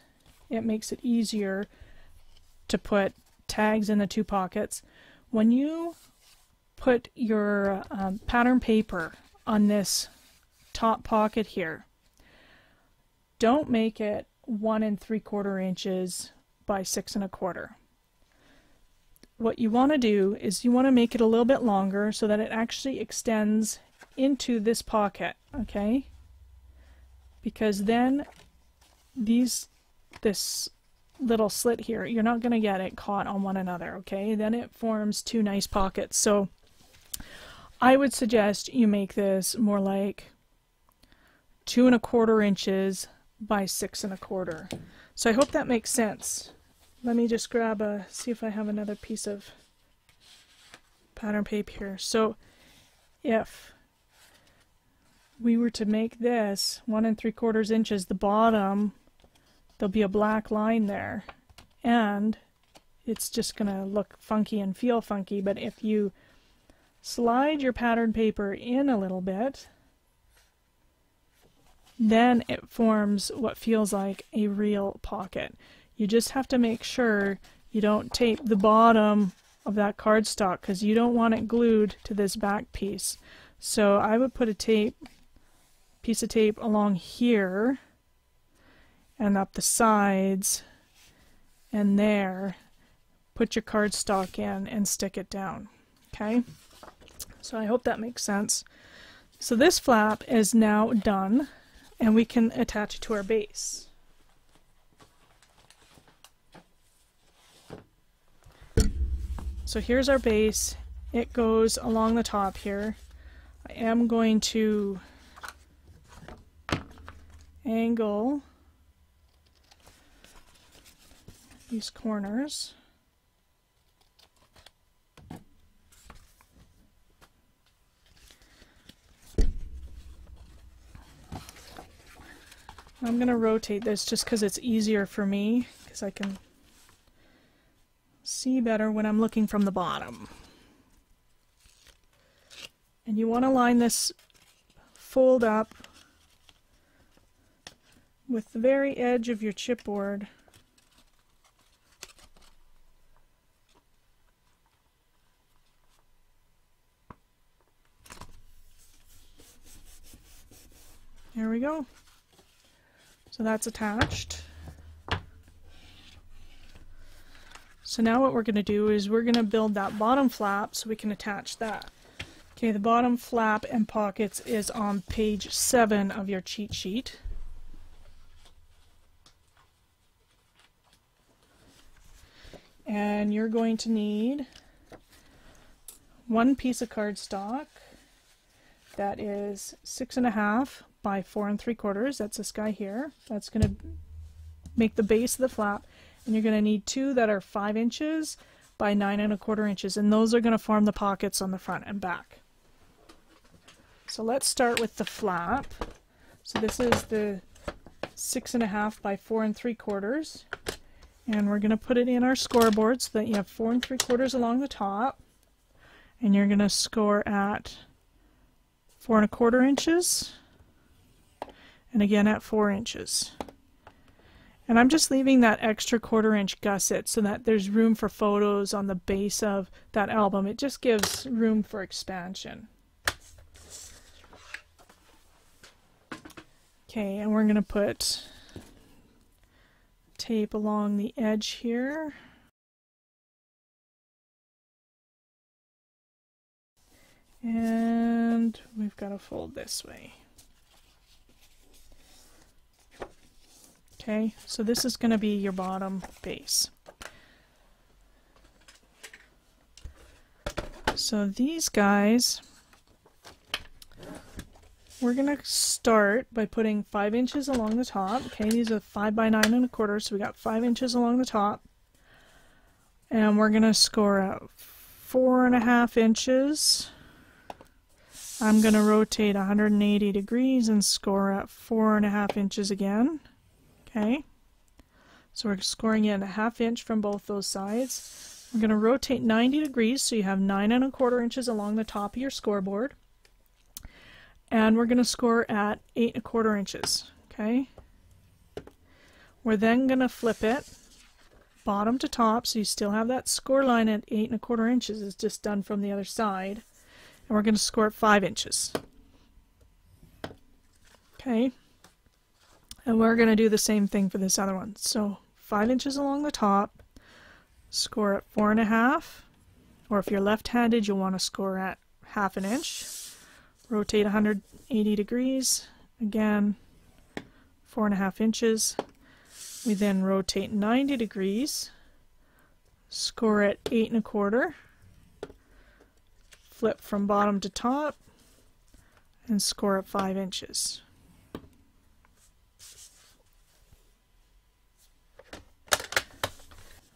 it makes it easier to put tags in the 2 pockets. When you put your pattern paper on this top pocket here, don't make it 1 3/4 inches by 6 1/4. What you want to do is you want to make it a little bit longer so that it actually extends into this pocket, okay? Because then this little slit here, you're not going to get it caught on one another, okay? Then it forms 2 nice pockets. So I would suggest you make this more like 2 1/4 inches by 6 1/4. So I hope that makes sense. Let me just grab see if I have another piece of pattern paper here. So if we were to make this 1 3/4 inches, the bottom, there'll be a black line there, and it's just gonna look funky and feel funky. But if you slide your pattern paper in a little bit, then it forms what feels like a real pocket. You just have to make sure you don't tape the bottom of that cardstock, because you don't want it glued to this back piece. So I would put a piece of tape along here and up the sides and there. Put your cardstock in and stick it down. Okay? So I hope that makes sense. So this flap is now done, and we can attach it to our base. So here's our base. It goes along the top here. I am going to angle these corners. I'm going to rotate this just because it's easier for me, because I can see better when I'm looking from the bottom. And you want to line this fold up with the very edge of your chipboard. There we go. So that's attached. So now what we're going to do is we're going to build that bottom flap so we can attach that. Okay, the bottom flap and pockets is on page 7 of your cheat sheet. And you're going to need 1 piece of cardstock that is 6 1/2 by 4 3/4. That's this guy here. That's going to make the base of the flap. And you're going to need 2 that are 5 inches by 9 1/4 inches, and those are going to form the pockets on the front and back. So let's start with the flap. So this is the 6 1/2 by 4 3/4, and we're going to put it in our scoreboard so that you have 4 3/4 along the top, and you're going to score at 4 1/4 inches, and again at 4 inches. And I'm just leaving that extra 1/4 inch gusset so that there's room for photos on the base of that album. It just gives room for expansion. Okay, and we're going to put tape along the edge here. And we've got to fold this way. Okay, so this is going to be your bottom base. So these guys, we're going to start by putting 5 inches along the top. Okay, these are 5 by 9 1/4, so we got 5 inches along the top. And we're going to score out 4 1/2 inches. I'm going to rotate 180 degrees and score at 4 1/2 inches again. Okay, so we're scoring in 1/2 inch from both those sides. We're going to rotate 90 degrees so you have 9 1/4 inches along the top of your scoreboard. and we're going to score at 8 1/4 inches. Okay. We're then going to flip it bottom to top, so you still have that score line at 8 1/4 inches. It's just done from the other side, and we're going to score at 5 inches. Okay. And we're going to do the same thing for this other one. So 5 inches along the top, score at 4 1/2, or if you're left-handed, you'll want to score at 1/2 inch. Rotate 180 degrees, again 4 1/2 inches. We then rotate 90 degrees, score at 8 1/4, flip from bottom to top, and score at 5 inches.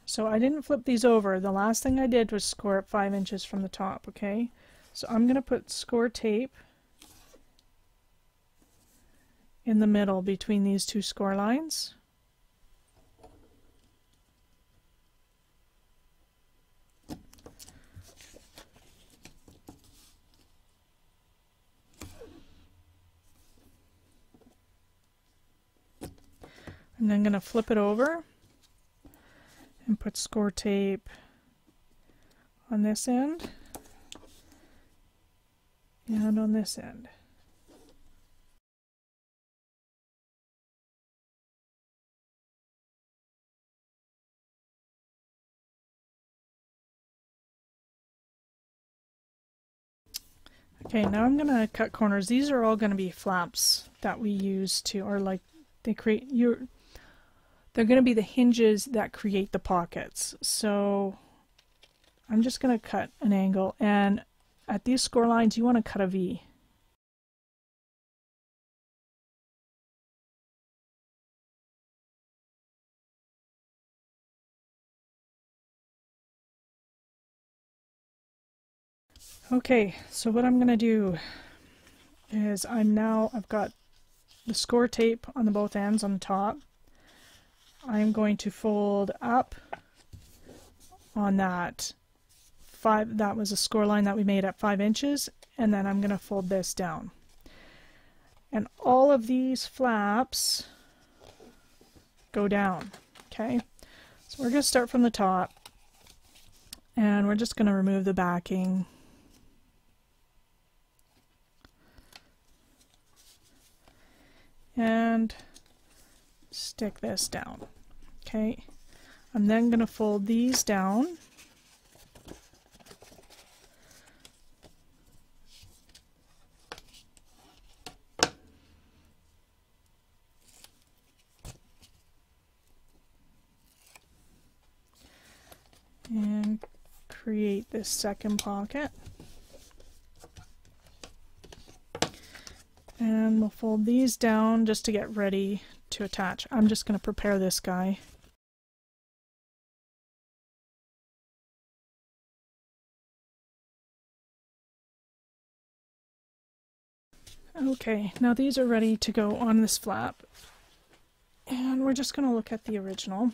So I didn't flip these over. The last thing I did was score at 5 inches from the top, okay? So I'm going to put score tape in the middle between these two score lines. And then I'm going to flip it over and put score tape on this end and on this end. Okay, now I'm going to cut corners. These are all going to be flaps that we use to, or like they create they're going to be the hinges that create the pockets. So I'm just going to cut an angle, and at these score lines you want to cut a V. Okay, so what I'm going to do is I've got the score tape on the both ends on the top. I'm going to fold up on that that was a score line that we made at 5 inches, and then I'm going to fold this down. And all of these flaps go down, okay? So we're going to start from the top, and we're just going to remove the backing. And stick this down. Okay, I'm then going to fold these down. And create this second pocket. And we'll fold these down just to get ready to attach. I'm just going to prepare this guy. Okay, now these are ready to go on this flap. And we're just going to look at the original.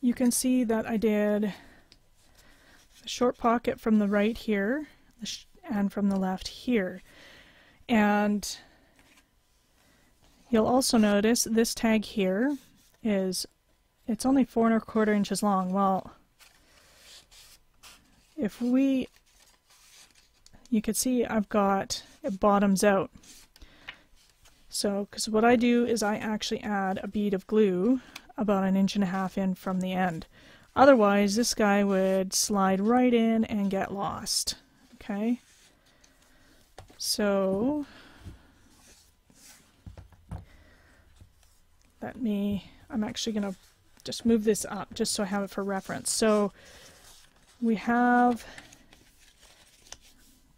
You can see that I did a short pocket from the right here and from the left here. And you'll also notice this tag here it's only 4 1/4 inches long. Well, you can see I've got it bottoms out. So, because what I do is I actually add a bead of glue about 1.5 inches in from the end. Otherwise, this guy would slide right in and get lost. Okay. So, I'm actually going to just move this up just so I have it for reference. So, we have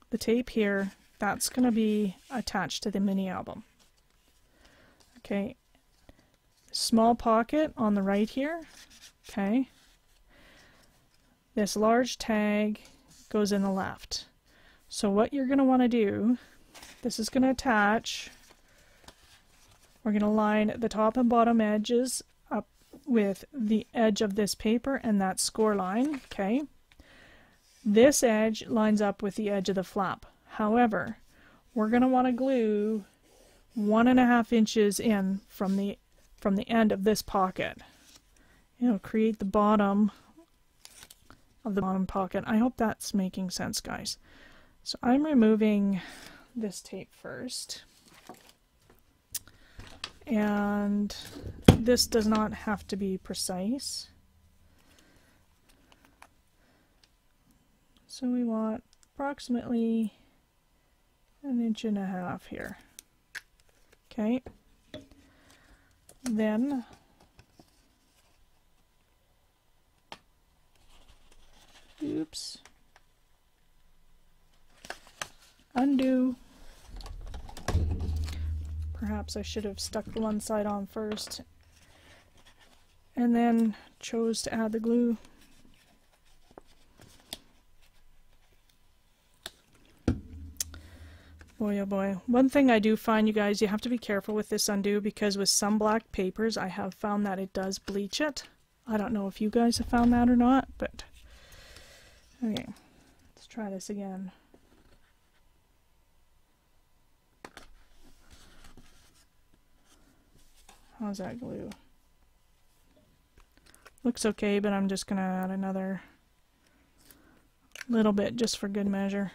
the tape here. That's going to be attached to the mini album. Okay. Small pocket on the right here. Okay. This large tag goes in the left. So what you're going to want to do, this is going to attach. We're going to line the top and bottom edges up with the edge of this paper and that score line. Okay. This edge lines up with the edge of the flap. However, we're going to want to glue 1.5 inches in from the end of this pocket. It'll create the bottom of the bottom pocket. I hope that's making sense, guys. So I'm removing this tape first. And this does not have to be precise. So we want approximately 1.5 inches here. Okay. Then oops. Undo. Perhaps I should have stuck the one side on first and then chose to add the glue. Boy, oh boy. One thing I do find, you guys, you have to be careful with this undo, because with some black papers I have found that it does bleach it. I don't know if you guys have found that or not, but okay, let's try this again. How's that glue? Looks okay, but I'm just gonna add another little bit just for good measure.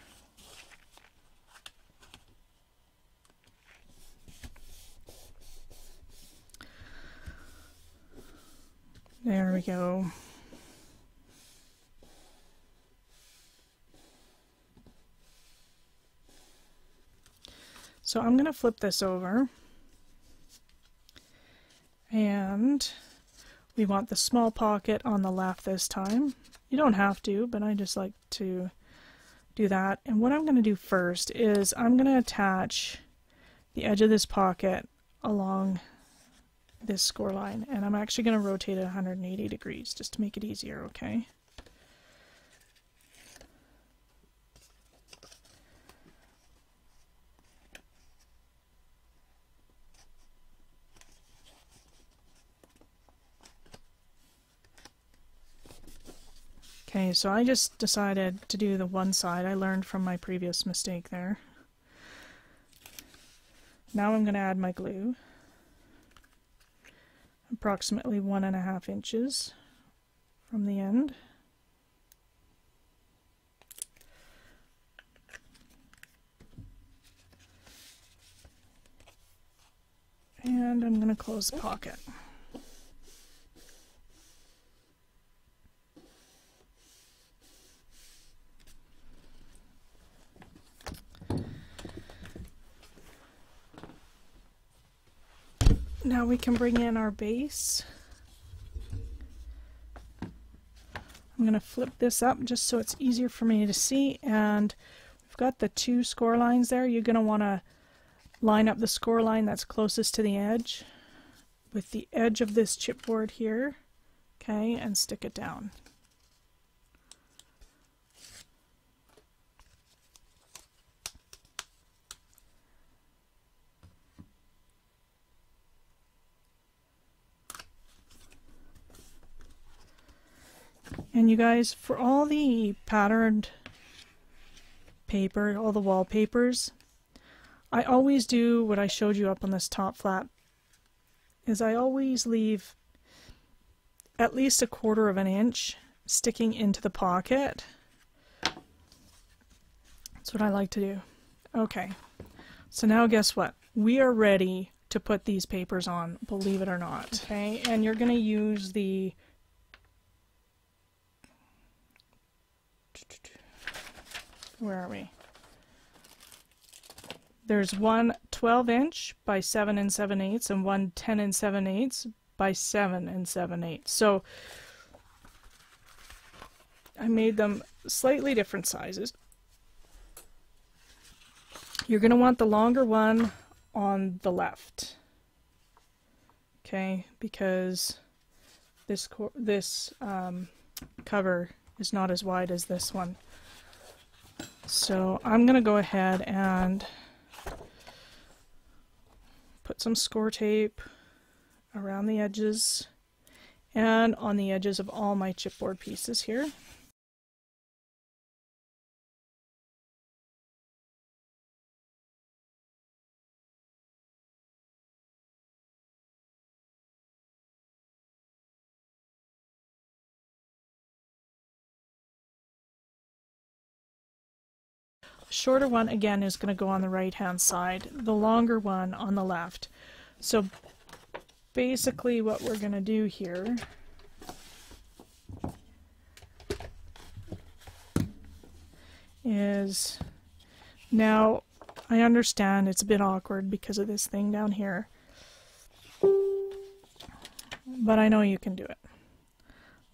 There we go. So I'm gonna flip this over. And we want the small pocket on the left this time. You don't have to, but I just like to do that. And what I'm going to do first is I'm going to attach the edge of this pocket along this score line. And I'm actually going to rotate it 180 degrees just to make it easier, okay? Okay, so I just decided to do the one side. I learned from my previous mistake there. Now I'm going to add my glue. Approximately 1.5 inches from the end. And I'm going to close the pocket. Now we can bring in our base. I'm going to flip this up just so it's easier for me to see, and we've got the 2 score lines there. You're going to want to line up the score line that's closest to the edge with the edge of this chipboard here, okay, and stick it down. And you guys, for all the patterned paper, all the wallpapers, I always do what I showed you up on this top flap, is I always leave at least 1/4 inch sticking into the pocket. That's what I like to do. Okay, so now guess what? We are ready to put these papers on, believe it or not. Okay, and you're going to use the where are we? There's one 12-inch by 7 7/8 and one 10 7/8 by 7 7/8. So I made them slightly different sizes. You're going to want the longer one on the left, okay, because this cover is not as wide as this one. So I'm going to go ahead and put some score tape around the edges and on the edges of all my chipboard pieces here. shorter one again is going to go on the right hand side, the longer one on the left. So basically what we're going to do here is, now I understand it's a bit awkward because of this thing down here, but I know you can do it.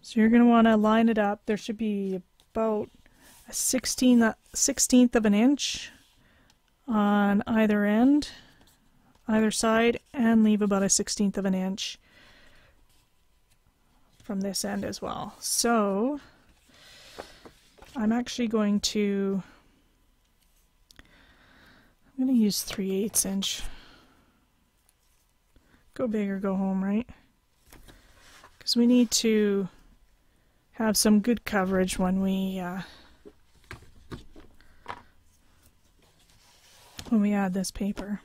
So you're going to want to line it up. There should be about a 16th of an inch on either end, either side, and leave about a 16th of an inch from this end as well. So I'm actually going to, I'm going to use 3/8 inch. Go big or go home, right? Because we need to have some good coverage when we add this paper.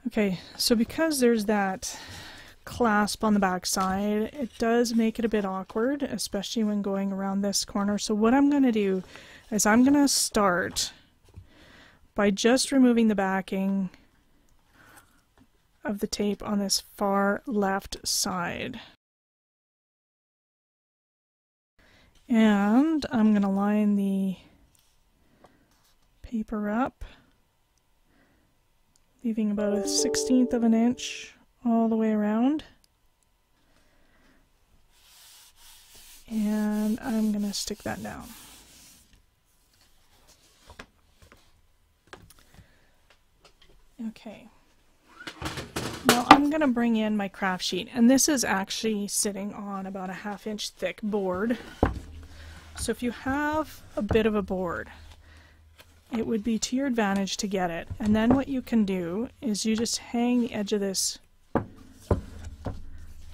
Okay, so because there's that clasp on the back side, it does make it a bit awkward, especially when going around this corner. So what I'm going to do is I'm going to start by just removing the backing of the tape on this far left side. And I'm going to line the paper up, leaving about a 16th of an inch all the way around. And I'm going to stick that down. Okay. Now I'm going to bring in my craft sheet, and this is actually sitting on about a 1/2 inch thick board. So if you have a bit of a board, it would be to your advantage to get it. And then what you can do is you just hang the edge of this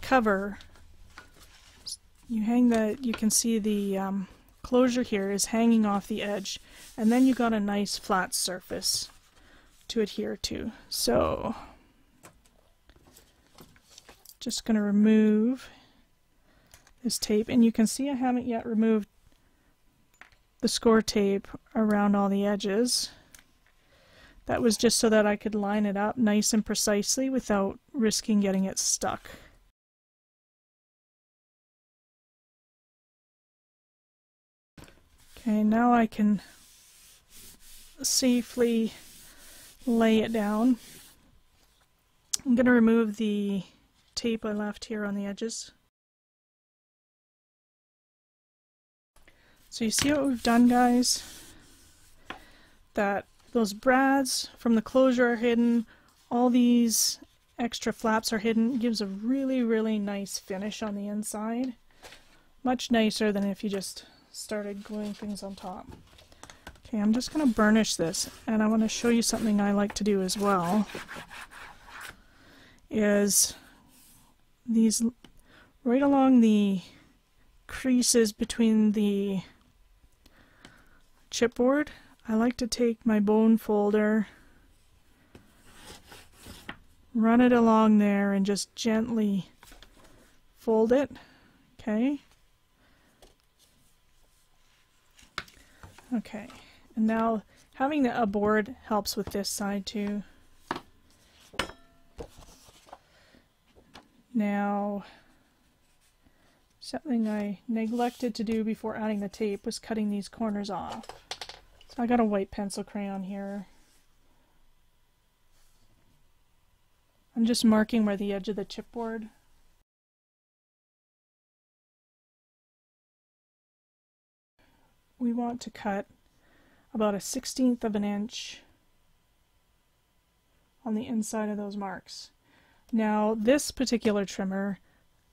cover. You can see the closure here is hanging off the edge, and then you got a nice flat surface to adhere to. So just going to remove this tape, and you can see I haven't yet removed the score tape around all the edges. That was just so that I could line it up nice and precisely without risking getting it stuck. Okay, now I can safely lay it down. I'm going to remove the tape I left here on the edges. So you see what we've done, guys? That those brads from the closure are hidden, all these extra flaps are hidden. It gives a really, really nice finish on the inside. Much nicer than if you just started gluing things on top. Okay, I'm just going to burnish this, and I want to show you something I like to do as well. Is these right along the creases between the chipboard, I like to take my bone folder, run it along there, and just gently fold it. Okay. Okay. And now having a board helps with this side too. Now, something I neglected to do before adding the tape was cutting these corners off. So I got a white pencil crayon here. I'm just marking where the edge of the chipboard. We want to cut about a 16th of an inch on the inside of those marks. Now this particular trimmer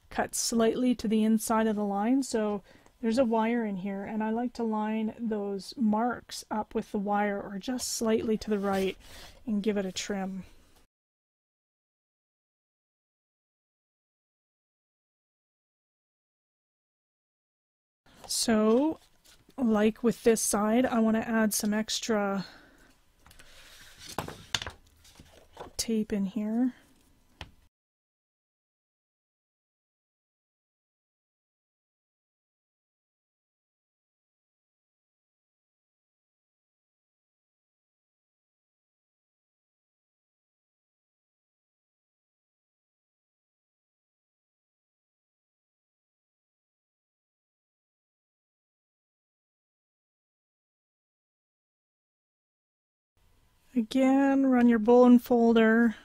cuts slightly to the inside of the line, so there's a wire in here, and I like to line those marks up with the wire or just slightly to the right and give it a trim. So, like with this side, I want to add some extra tape in here. again, run your bone folder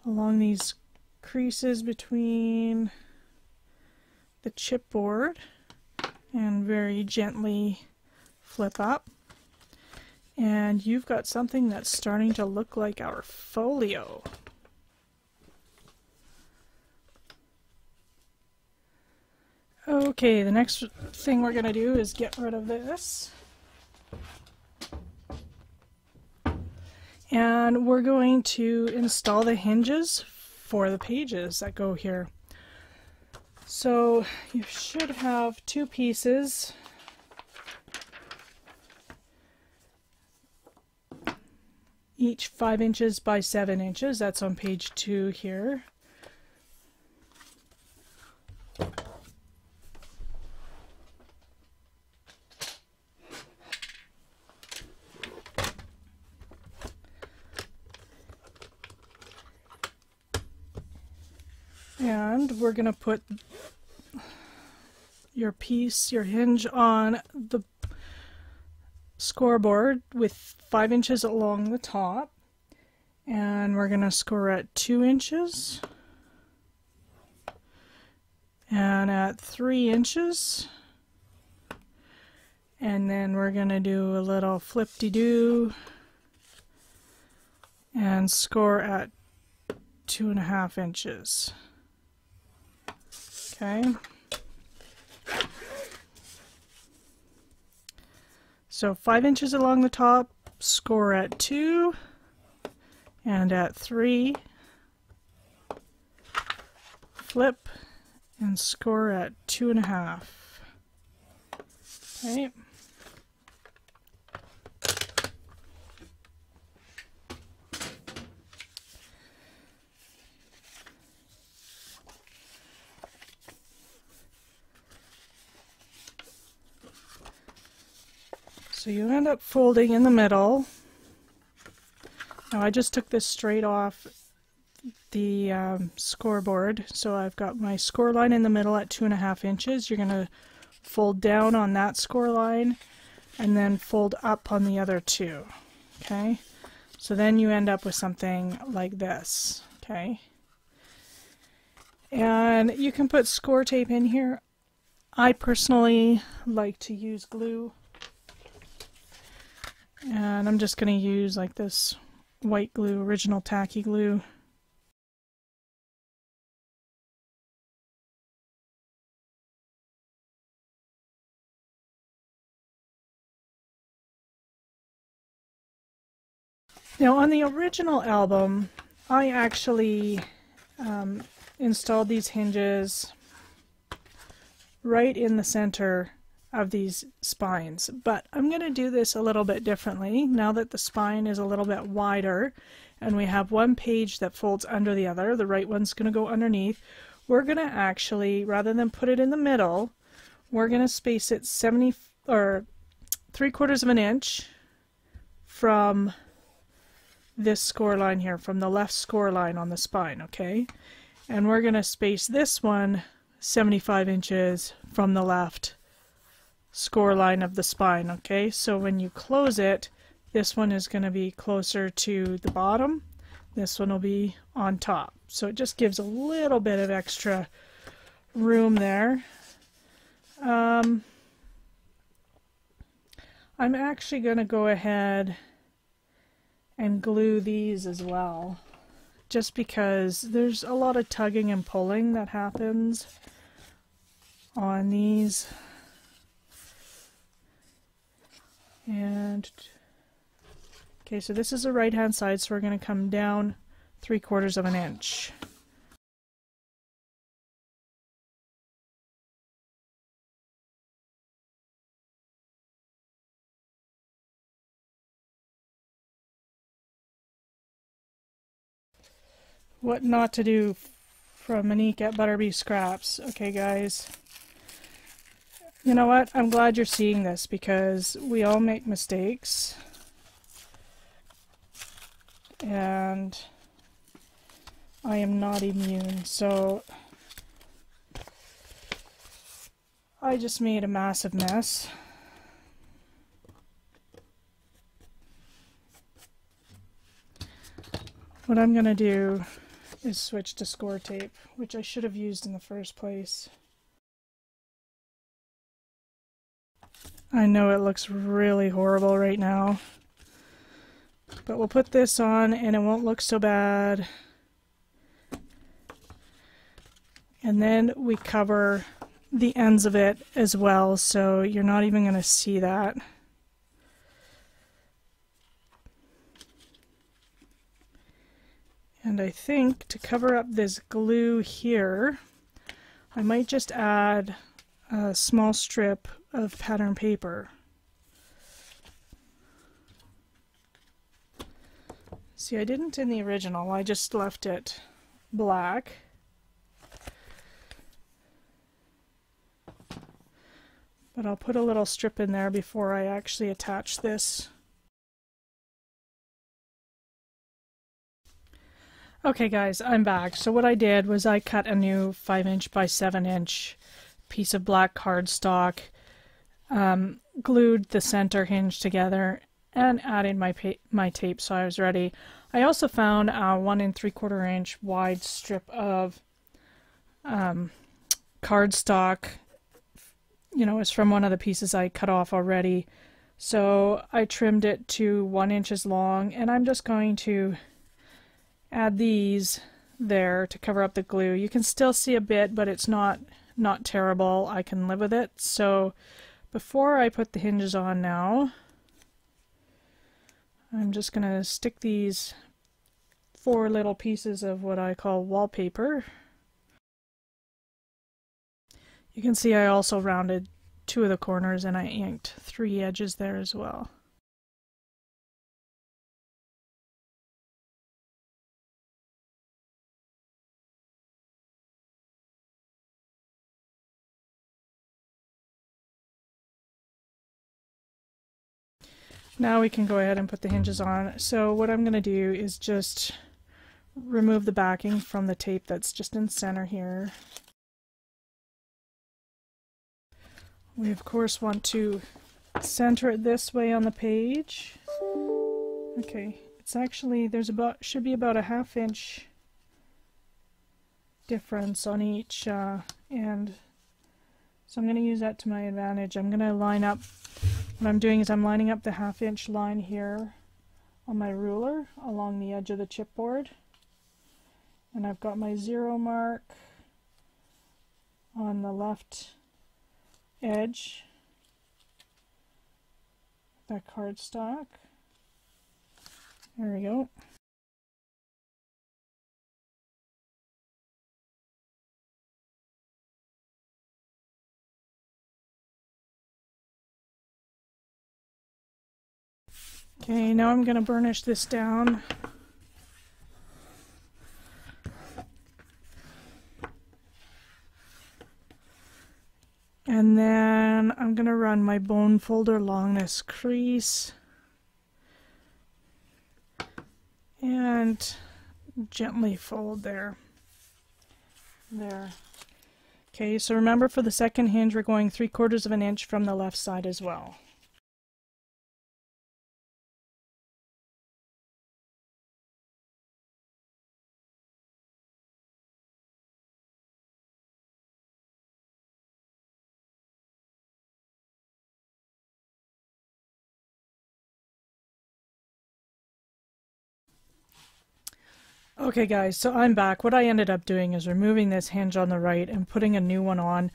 along these creases between the chipboard and very gently flip up. And you've got something that's starting to look like our folio. Okay, the next thing we're going to do is get rid of this. And we're going to install the hinges for the pages that go here. So you should have two pieces. Each 5 inches by 7 inches. That's on page 2 here. And we're going to put your piece, your hinge, on the scoreboard with 5 inches along the top. And we're going to score at 2 inches. And at 3 inches. And then we're going to do a little flip-de-doo and score at 2.5 inches. Okay. So 5 inches along the top, score at 2, and at 3, flip, and score at 2.5. Okay. So you end up folding in the middle. Now I just took this straight off the scoreboard, so I've got my score line in the middle at 2.5 inches. You're going to fold down on that score line and then fold up on the other two. Okay, so then you end up with something like this. Okay, and you can put score tape in here. I personally like to use glue. And I'm just going to use like this white glue, original tacky glue. Now on the original album, I actually installed these hinges right in the center of these spines, but I'm going to do this a little bit differently now that the spine is a little bit wider and we have one page that folds under the other. The right one's going to go underneath. We're going to actually, rather than put it in the middle, we're going to space it 3/4 of an inch from this score line here, from the left score line on the spine, okay? And we're going to space this one 75 inches from the left score line of the spine, okay? So when you close it, this one is going to be closer to the bottom, this one will be on top. So it just gives a little bit of extra room there. I'm actually going to go ahead and glue these as well, just because there's a lot of tugging and pulling that happens on these. And okay, so this is the right hand side, so we're going to come down 3/4 of an inch. What not to do from Monique at ButterBeeScraps. Okay guys, you know what? I'm glad you're seeing this because we all make mistakes. And I am not immune, so I just made a massive mess. what I'm going to do is switch to score tape, which I should have used in the first place. I know it looks really horrible right now, but we'll put this on and it won't look so bad. And then we cover the ends of it as well, so you're not even going to see that. And I think to cover up this glue here, I might just add a small strip of pattern paper. See, I didn't in the original, I just left it black. But I'll put a little strip in there before I actually attach this. Okay guys, I'm back. So what I did was I cut a new 5" by 7" piece of black cardstock, glued the center hinge together, and added my tape so I was ready. I also found a 1 3/4" wide strip of cardstock. You know, it's from one of the pieces I cut off already. So I trimmed it to 1 inch long, and I'm just going to add these there to cover up the glue. You can still see a bit, but it's not terrible. I can live with it. So before I put the hinges on now, I'm just going to stick these 4 little pieces of what I call wallpaper. You can see I also rounded 2 of the corners and I inked 3 edges there as well. Now we can go ahead and put the hinges on. So what I'm going to do is just remove the backing from the tape that's just in center here. We of course want to center it this way on the page. Okay, it's actually, should be about a 1/2 inch difference on each end. So I'm going to use that to my advantage. I'm going to line up, what I'm doing is I'm lining up the 1/2 inch line here on my ruler along the edge of the chipboard. And I've got my 0 mark on the left edge, that cardstock. There we go. Okay, now I'm going to burnish this down. And then I'm going to run my bone folder along this crease and gently fold there. There. Okay, so remember for the second hinge we're going 3/4 inch from the left side as well. Okay guys, so I'm back. What I ended up doing is removing this hinge on the right and putting a new one on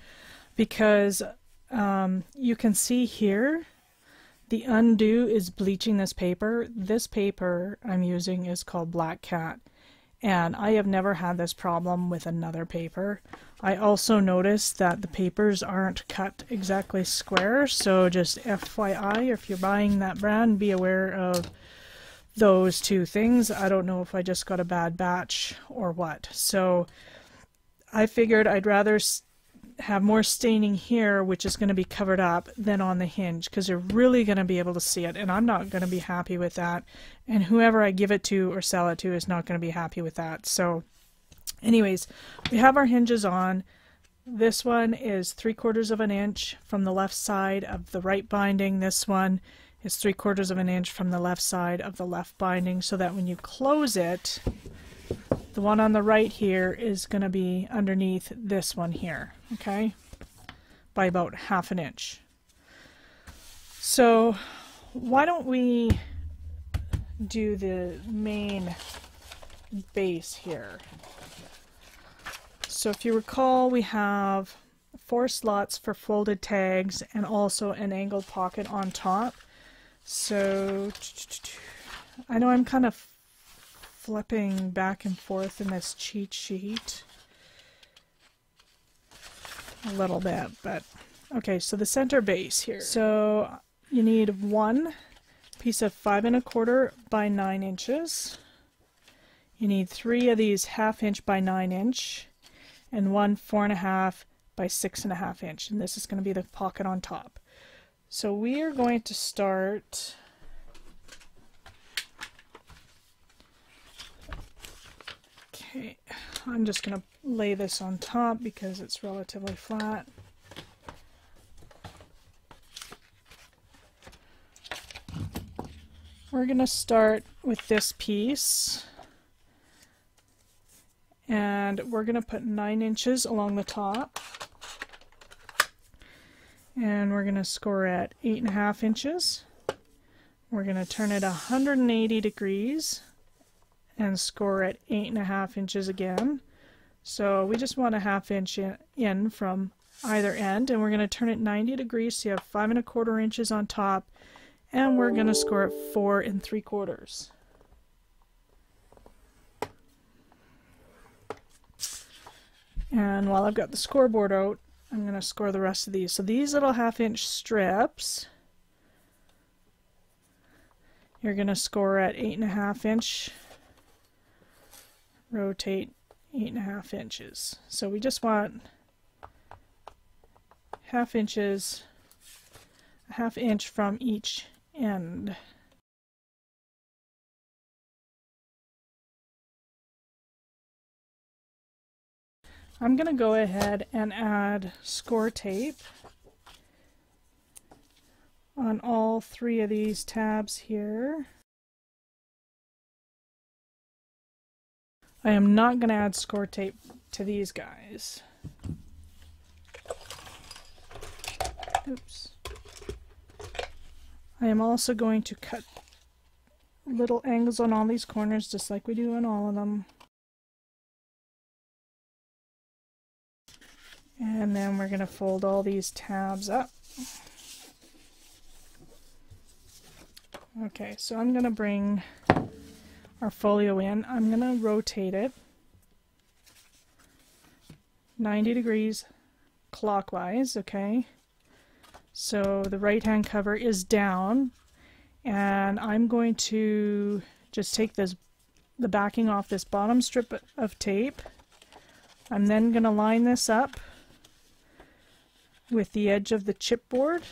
because you can see here the undo is bleaching this paper. This paper I'm using is called Black Cat, and I have never had this problem with another paper. I also noticed that the papers aren't cut exactly square, so just FYI, if you're buying that brand, be aware of those 2 things. I don't know if I just got a bad batch or what. So I figured I'd rather have more staining here, which is going to be covered up, than on the hinge, because you're really going to be able to see it, and I'm not going to be happy with that, and whoever I give it to or sell it to is not going to be happy with that. So anyways, we have our hinges on. This one is 3/4 inch from the left side of the right binding. This one is 3/4 of an inch from the left side of the left binding, so that when you close it, the one on the right here is going to be underneath this one here, okay, by about 1/2 inch. So why don't we do the main base here? So if you recall, we have 4 slots for folded tags and also an angled pocket on top. So I know I'm kind of flipping back and forth in this cheat sheet a little bit, but okay, so the center base here. So you need 1 piece of 5 1/4 by 9 inches. You need 3 of these 1/2 inch by 9 inch and 1 4 1/2 by 6 1/2 inch, and this is going to be the pocket on top. So we are going to start okay, I'm just going to lay this on top because it's relatively flat. We're going to start with this piece, and we're going to put 9 inches along the top, and we're going to score at 8 1/2 inches. We're going to turn it 180 degrees and score at 8 1/2 inches again. So we just want a 1/2 inch in from either end, and we're going to turn it 90 degrees so you have 5 1/4 inches on top, and we're going to score at 4 3/4. And while I've got the scoreboard out, I'm going to score the rest of these. So these little 1/2 inch strips, you're going to score at 8 1/2 inch, rotate 8 1/2 inches. So we just want 1/2 inches, a 1/2 inch from each end. I'm going to go ahead and add score tape on all 3 of these tabs here. I am not going to add score tape to these guys. Oops. I am also going to cut little angles on all these corners just like we do on all of them. And then we're going to fold all these tabs up. Okay, so I'm going to bring our folio in. I'm going to rotate it 90 degrees clockwise, okay? So the right hand cover is down, and I'm going to just take the backing off this bottom strip of tape. I'm then going to line this up with the edge of the chipboard,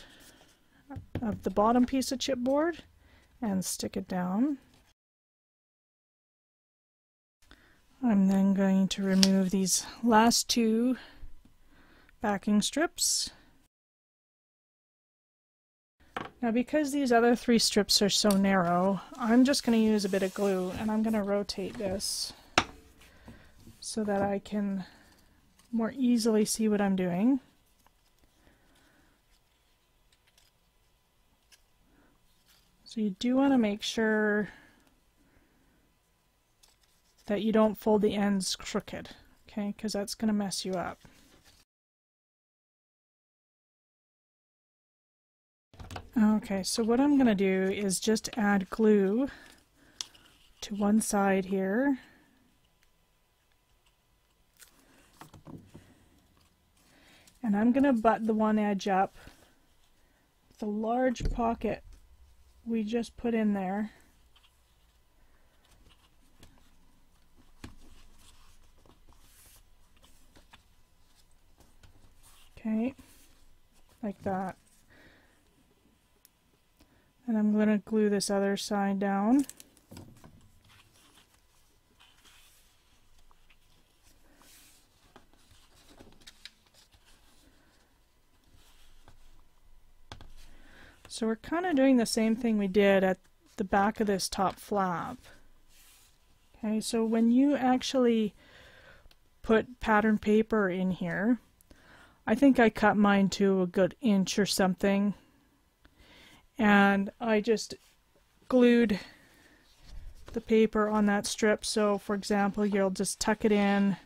of the bottom piece of chipboard, and stick it down. I'm then going to remove these last 2 backing strips. Now, because these other 3 strips are so narrow, I'm just going to use a bit of glue, and I'm going to rotate this so that I can more easily see what I'm doing. So you do want to make sure that you don't fold the ends crooked, okay, because that's going to mess you up. Okay, so what I'm going to do is just add glue to one side here. And I'm going to butt the one edge up with the large pocket we just put in there. Okay, like that. And I'm going to glue this other side down. So we're kind of doing the same thing we did at the back of this top flap. Okay, so when you actually put pattern paper in here, I think I cut mine to a good inch or something, and I just glued the paper on that strip. So for example, you'll just tuck it in,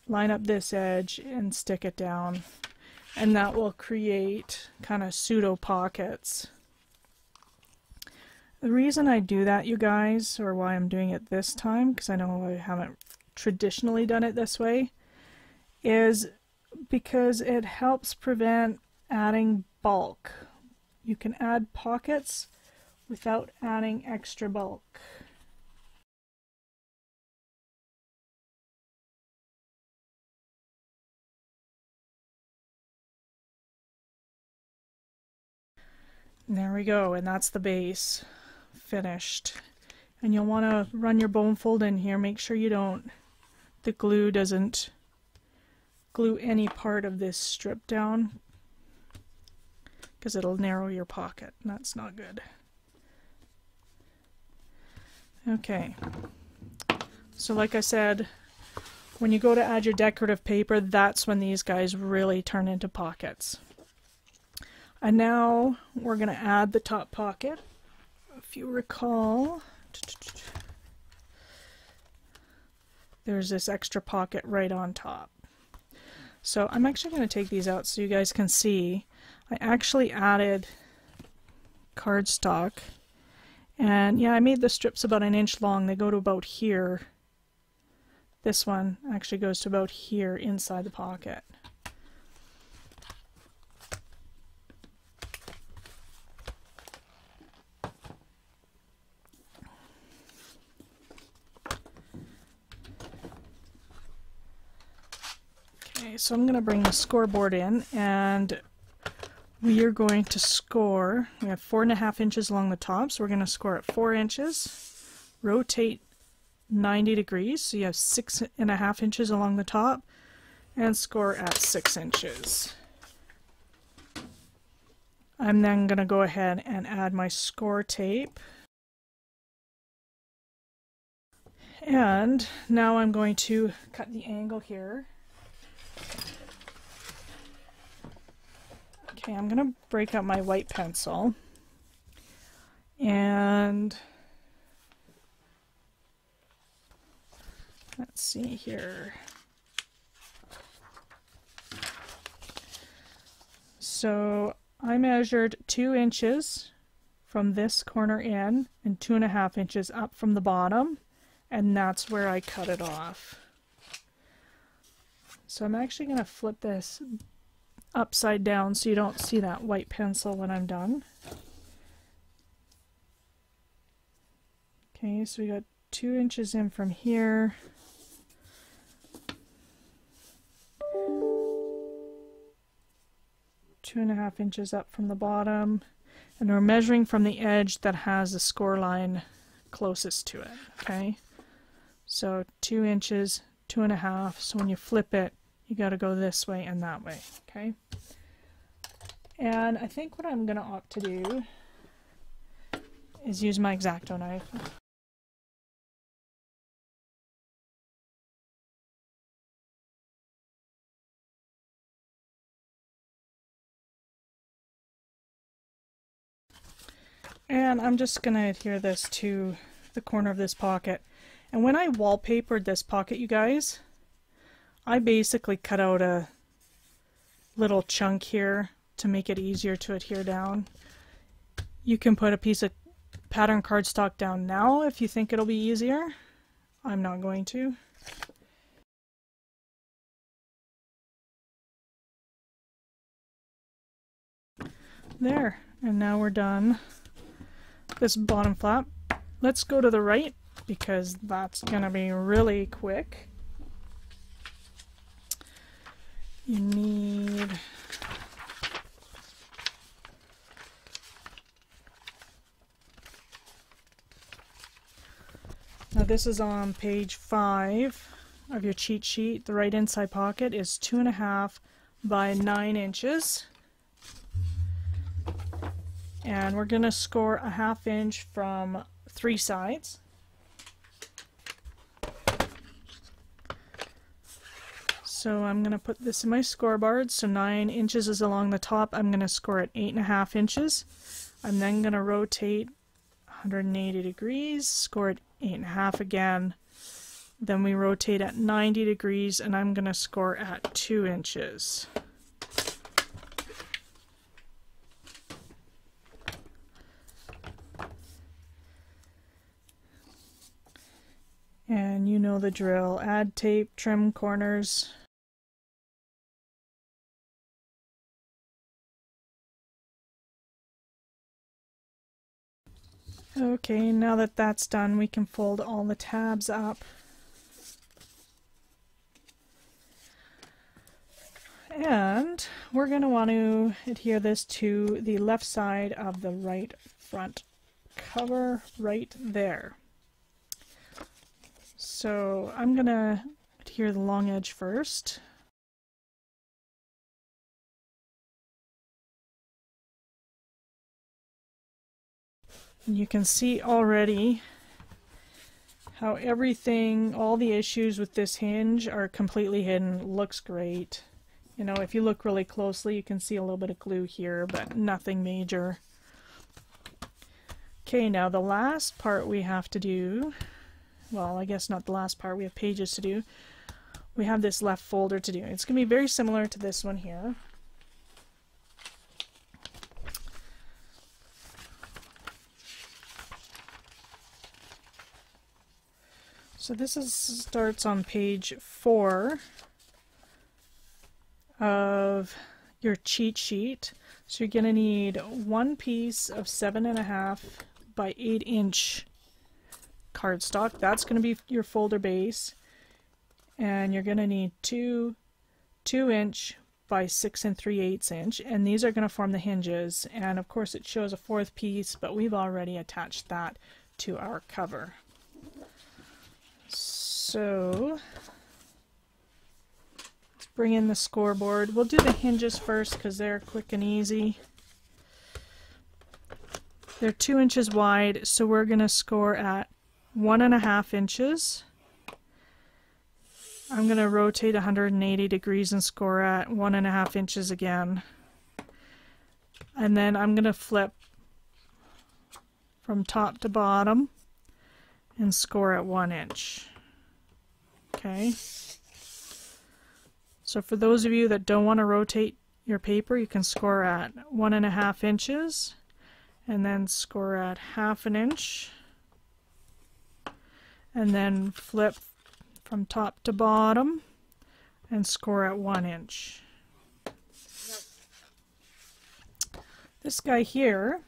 line up this edge, and stick it down, and that will create kind of pseudo pockets. The reason I do that, you guys, or why I'm doing it this time, because I know I haven't traditionally done it this way, is because it helps prevent adding bulk. You can add pockets without adding extra bulk. And there we go, and that's the base finished. And you'll want to run your bone fold in here. Make sure the glue doesn't glue any part of this strip down, because it'll narrow your pocket, and that's not good. Okay, so like I said, when you go to add your decorative paper, that's when these guys really turn into pockets. And now we're going to add the top pocket. If you recall, there's this extra pocket right on top. So I'm actually going to take these out so you guys can see. I actually added cardstock, and yeah, I made the strips about an inch long. They go to about here. This one actually goes to about here inside the pocket. So I'm going to bring the scoreboard in, and we are going to score. We have 4.5 inches along the top, so we're going to score at 4 inches, rotate 90 degrees, so you have 6.5 inches along the top, and score at 6 inches. I'm then going to go ahead and add my score tape. And now I'm going to cut the angle here. Okay, I'm going to break out my white pencil, and let's see here. So I measured 2 inches from this corner in and 2.5 inches up from the bottom, and that's where I cut it off. So I'm actually going to flip this upside down so you don't see that white pencil when I'm done. Okay, so we got 2 inches in from here. Two and a half inches up from the bottom, and we're measuring from the edge that has the score line closest to it. Okay, so 2 inches, 2.5. So when you flip it, you got to go this way and that way. Okay, and I think what I'm going to opt to do is use my X-Acto knife. And I'm just going to adhere this to the corner of this pocket. And when I wallpapered this pocket, you guys, I basically cut out a little chunk here to make it easier to adhere down. You can put a piece of pattern cardstock down now if you think it'll be easier. I'm not going to. There, and now we're done this bottom flap. Let's go to the right because that's gonna be really quick. You need now this is on page 5 of your cheat sheet. The right inside pocket is 2.5 by 9 inches. And we're going to score a 1/2 inch from 3 sides. So I'm going to put this in my scoreboard. So 9 inches is along the top. I'm going to score at 8.5 inches. I'm then going to rotate 180 degrees, score at 8.5 again. Then we rotate at 90 degrees and I'm going to score at 2 inches. And you know the drill. Add tape, trim corners. Okay, now that that's done, we can fold all the tabs up. And we're going to want to adhere this to the left side of the right front cover right there. So I'm going to adhere the long edge first. And you can see already how everything, all the issues with this hinge are completely hidden. Looks great. You know, if you look really closely, you can see a little bit of glue here, but nothing major. Okay, now the last part we have to do, well, I guess not the last part, we have pages to do. We have this left folder to do. It's going to be very similar to this one here. So this starts on page 4 of your cheat sheet. So you're going to need 1 piece of 7.5 by 8 inch cardstock. That's going to be your folder base. And you're going to need 2 inch by 6 3/8 inch. And these are going to form the hinges. And of course it shows a 4th piece, but we've already attached that to our cover. So let's bring in the scoreboard. We'll do the hinges first because they're quick and easy. They're 2 inches wide, so we're going to score at 1.5 inches. I'm going to rotate 180 degrees and score at 1.5 inches again. And then I'm going to flip from top to bottom and score at 1 inch. Okay. So for those of you that don't want to rotate your paper, you can score at 1.5 inches and then score at 1/2 inch and then flip from top to bottom and score at 1 inch. This guy here,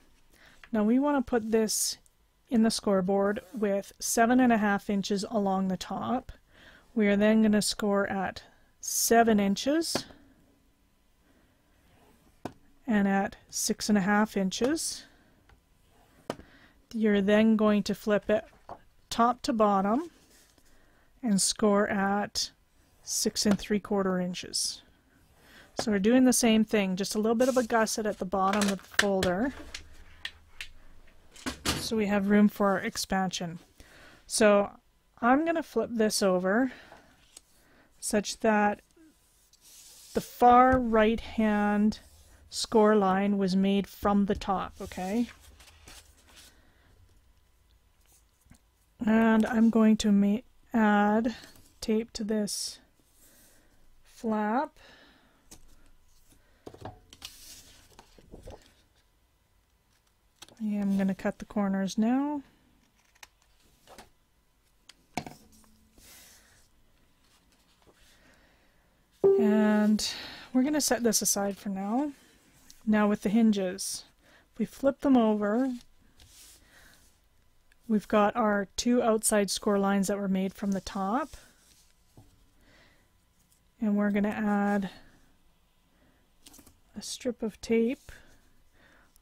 now we want to put this in the scoreboard with 7.5 inches along the top. We are then going to score at 7 inches and at 6.5 inches. You're then going to flip it top to bottom and score at 6 3/4 inches. So we're doing the same thing, just a little bit of a gusset at the bottom of the folder, so we have room for expansion. So I'm going to flip this over such that the far right hand score line was made from the top, okay? And I'm going to add tape to this flap. I'm going to cut the corners now. And we're going to set this aside for now. Now with the hinges, if we flip them over, we've got our 2 outside score lines that were made from the top. And we're going to add a strip of tape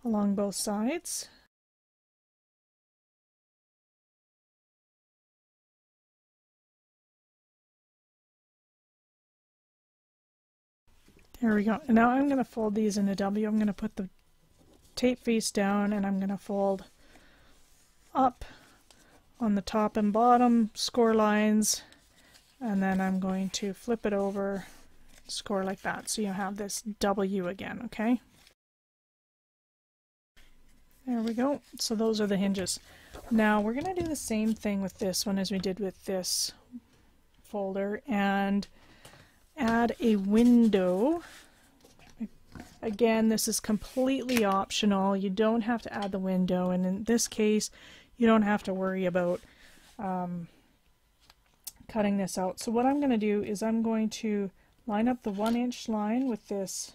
along both sides. There we go. And now I'm going to fold these in a W. I'm going to put the tape face down, and I'm going to fold up on the top and bottom score lines, and then I'm going to flip it over, score like that, so you have this W again, okay? There we go. So those are the hinges. Now we're going to do the same thing with this one as we did with this folder and add a window. Again, this is completely optional. You don't have to add the window, and in this case you don't have to worry about cutting this out. So what I'm going to do is I'm going to line up the 1-inch line with this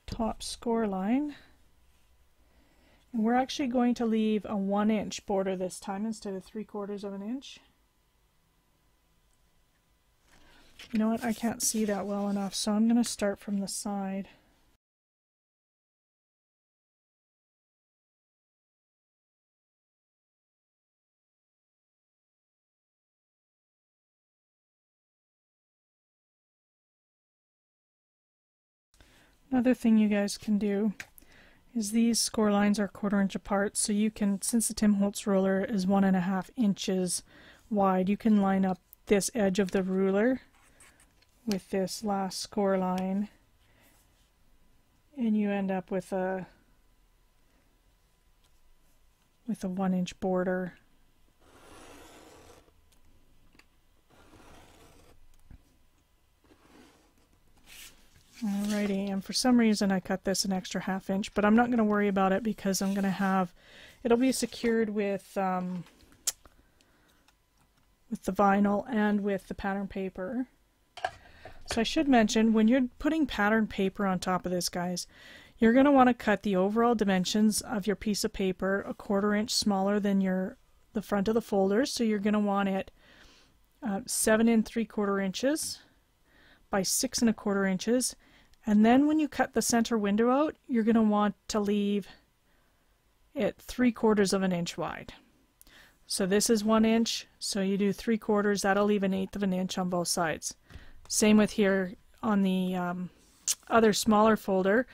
top score line. And we're actually going to leave a 1-inch border this time instead of 3/4 of an inch. You know what, I can't see that well enough, so I'm going to start from the side. Another thing you guys can do is these score lines are 1/4 inch apart, so you can, since the Tim Holtz ruler is 1.5 inches wide, you can line up this edge of the ruler with this last score line, and you end up with a 1-inch border. Alrighty, and for some reason I cut this an extra 1/2 inch, but I'm not going to worry about it because I'm going to have, it'll be secured with the vinyl and with the pattern paper. So I should mention, when you're putting pattern paper on top of this, guys, you're going to want to cut the overall dimensions of your piece of paper 1/4 inch smaller than the front of the folder. So you're going to want it 7 3/4 inches by 6 1/4 inches. And then when you cut the center window out, you're going to want to leave it 3/4 of an inch wide. So this is 1 inch, so you do 3/4, that'll leave 1/8 of an inch on both sides. Same with here on the other smaller folder.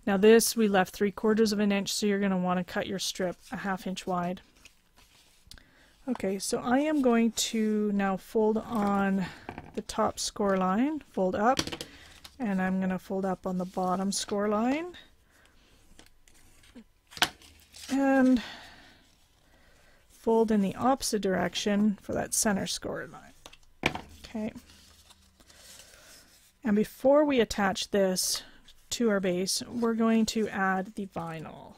Now this we left 3/4 of an inch, so you're going to want to cut your strip 1/2 inch wide. Okay, so I am going to now fold on the top score line, fold up, and I'm going to fold up on the bottom score line, and fold in the opposite direction for that center score line. Okay. And before we attach this to our base, we're going to add the vinyl.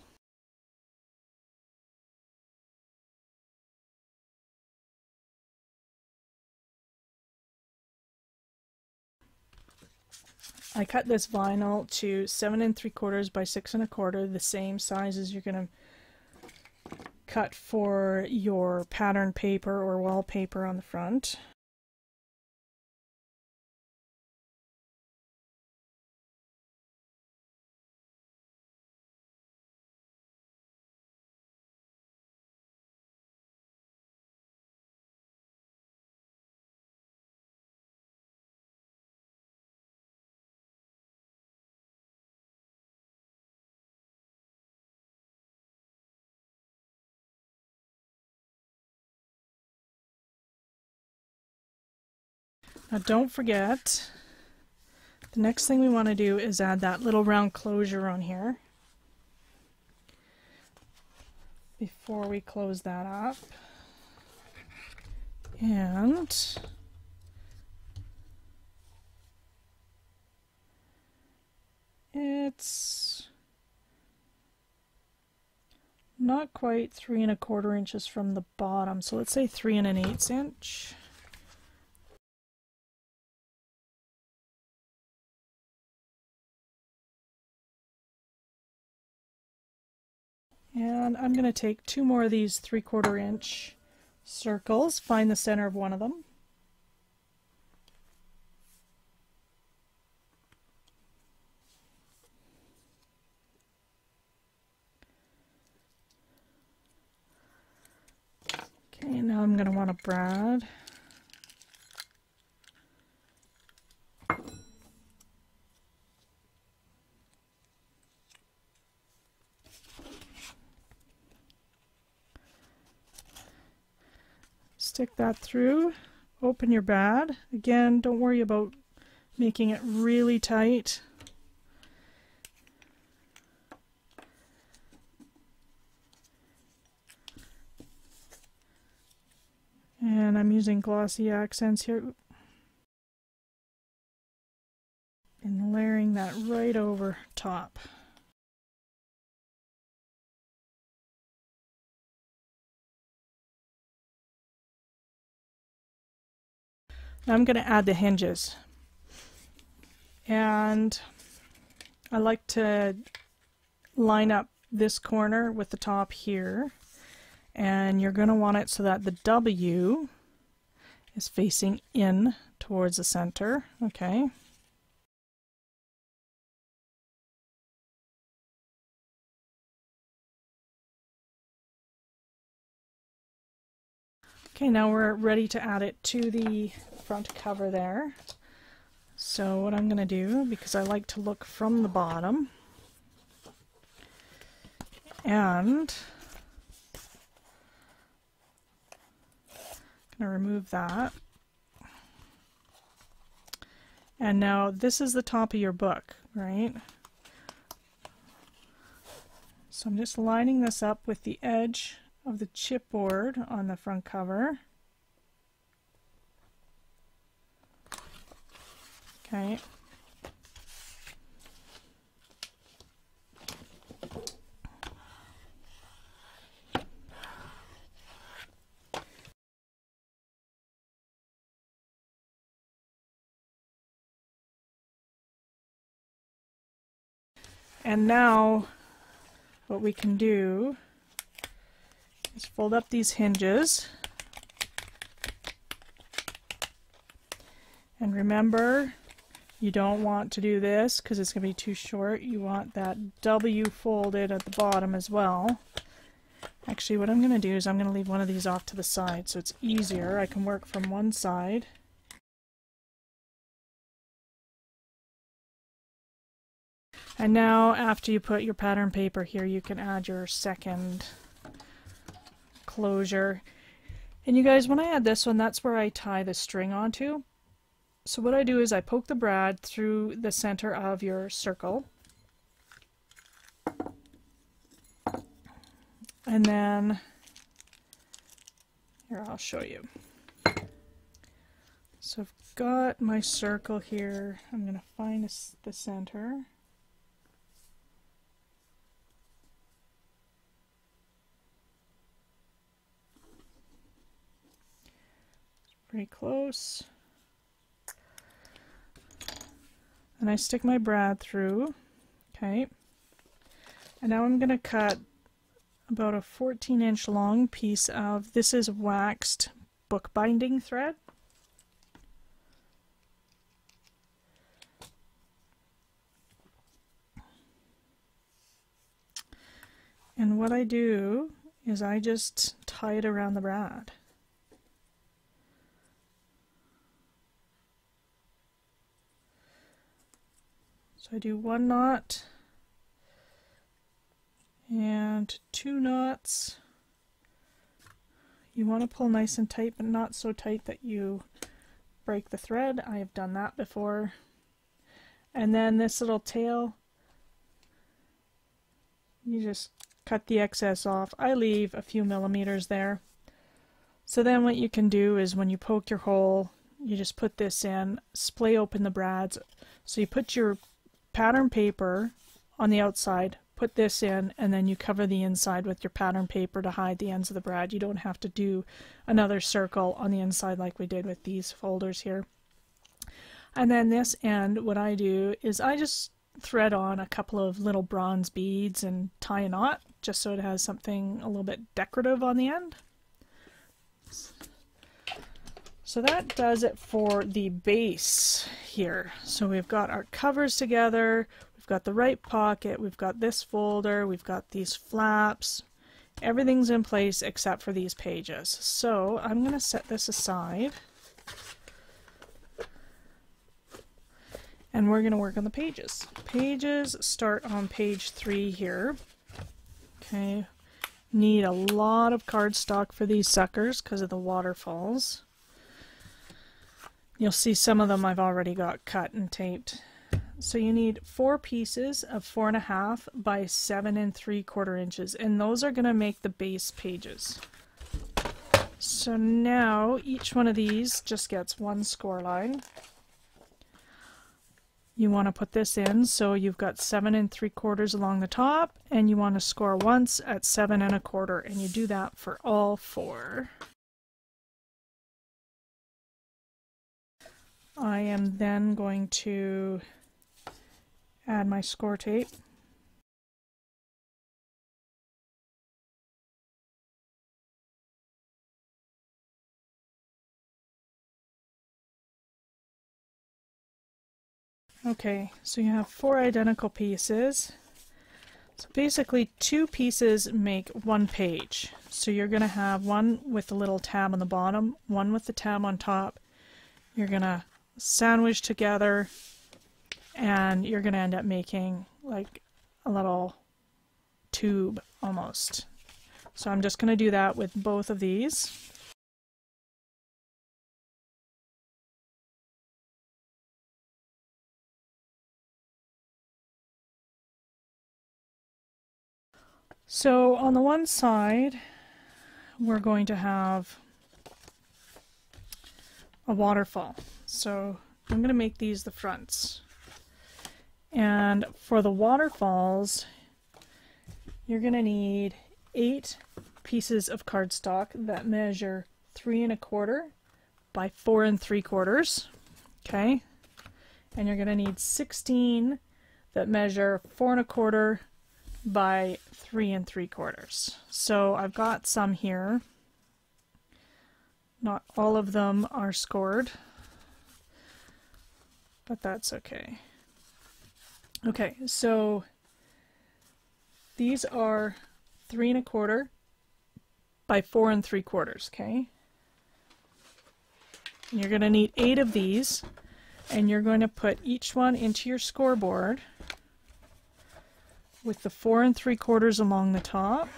I cut this vinyl to 7 3/4 by 6 1/4, the same size as you're going to cut for your pattern paper or wallpaper on the front. Now don't forget, the next thing we want to do is add that little round closure on here before we close that up. And it's not quite 3 1/4 inches from the bottom, so let's say 3 1/8 inch. And I'm going to take 2 more of these 3/4 inch circles, find the center of one of them. Okay, now I'm going to want to brad. Stick that through, open your brad. Again, don't worry about making it really tight. And I'm using glossy accents here. And layering that right over top. Now I'm going to add the hinges. And I like to line up this corner with the top here. And you're going to want it so that the W is facing in towards the center. Okay. Okay, now we're ready to add it to the front cover there. So what I'm going to do, because I like to look from the bottom, and I'm going to remove that. And now this is the top of your book, right? So I'm just lining this up with the edge of the chipboard on the front cover. Okay. And now what we can do is fold up these hinges. And remember, you don't want to do this because it's going to be too short. You want that W folded at the bottom as well. Actually, what I'm going to do is I'm going to leave one of these off to the side so it's easier. I can work from one side. And now, after you put your pattern paper here, you can add your second closure. And you guys, when I add this one, that's where I tie the string onto. So what I do is I poke the brad through the center of your circle. And then, here, I'll show you. So I've got my circle here. I'm going to find the center. Pretty close. And I stick my brad through. Okay. And now I'm going to cut about a 14-inch long piece of, this is waxed bookbinding thread. And what I do is I just tie it around the brad. So I do 1 knot and 2 knots. You want to pull nice and tight, but not so tight that you break the thread. I have done that before. And then this little tail, you just cut the excess off. I leave a few millimeters there. So then what you can do is when you poke your hole, you just put this in, splay open the brads. So you put your pattern paper on the outside, put this in, and then you cover the inside with your pattern paper to hide the ends of the brad. You don't have to do another circle on the inside like we did with these folders here. And then this end, what I do is I just thread on a couple of little bronze beads and tie a knot just so it has something a little bit decorative on the end. So that does it for the base here. So we've got our covers together, we've got the right pocket, we've got this folder, we've got these flaps. Everything's in place except for these pages. So I'm going to set this aside. And we're going to work on the pages. Pages start on page 3 here. Okay. Need a lot of cardstock for these suckers because of the waterfalls. You'll see some of them I've already got cut and taped. So you need 4 pieces of 4.5 by 7 3/4 inches, and those are going to make the base pages. So now each one of these just gets 1 score line. You want to put this in, so you've got 7 3/4 along the top, and you want to score once at 7 1/4, and you do that for all 4. I am then going to add my score tape. Okay, so you have 4 identical pieces. So basically 2 pieces make 1 page. So you're going to have one with a little tab on the bottom, one with the tab on top. You're going to sandwich together, and you're going to end up making like a little tube almost. So I'm just going to do that with both of these. So on the one side, we're going to have a waterfall. So I'm going to make these the fronts. And for the waterfalls, you're going to need 8 pieces of cardstock that measure 3 1/4 by 4 3/4. Okay? And you're going to need 16 that measure 4 1/4 by 3 3/4. So I've got some here. Not all of them are scored, but that's okay. Okay, so these are 3 1/4 by 4 3/4, okay? And you're going to need 8 of these, and you're going to put each one into your scoreboard with the 4 3/4 along the top.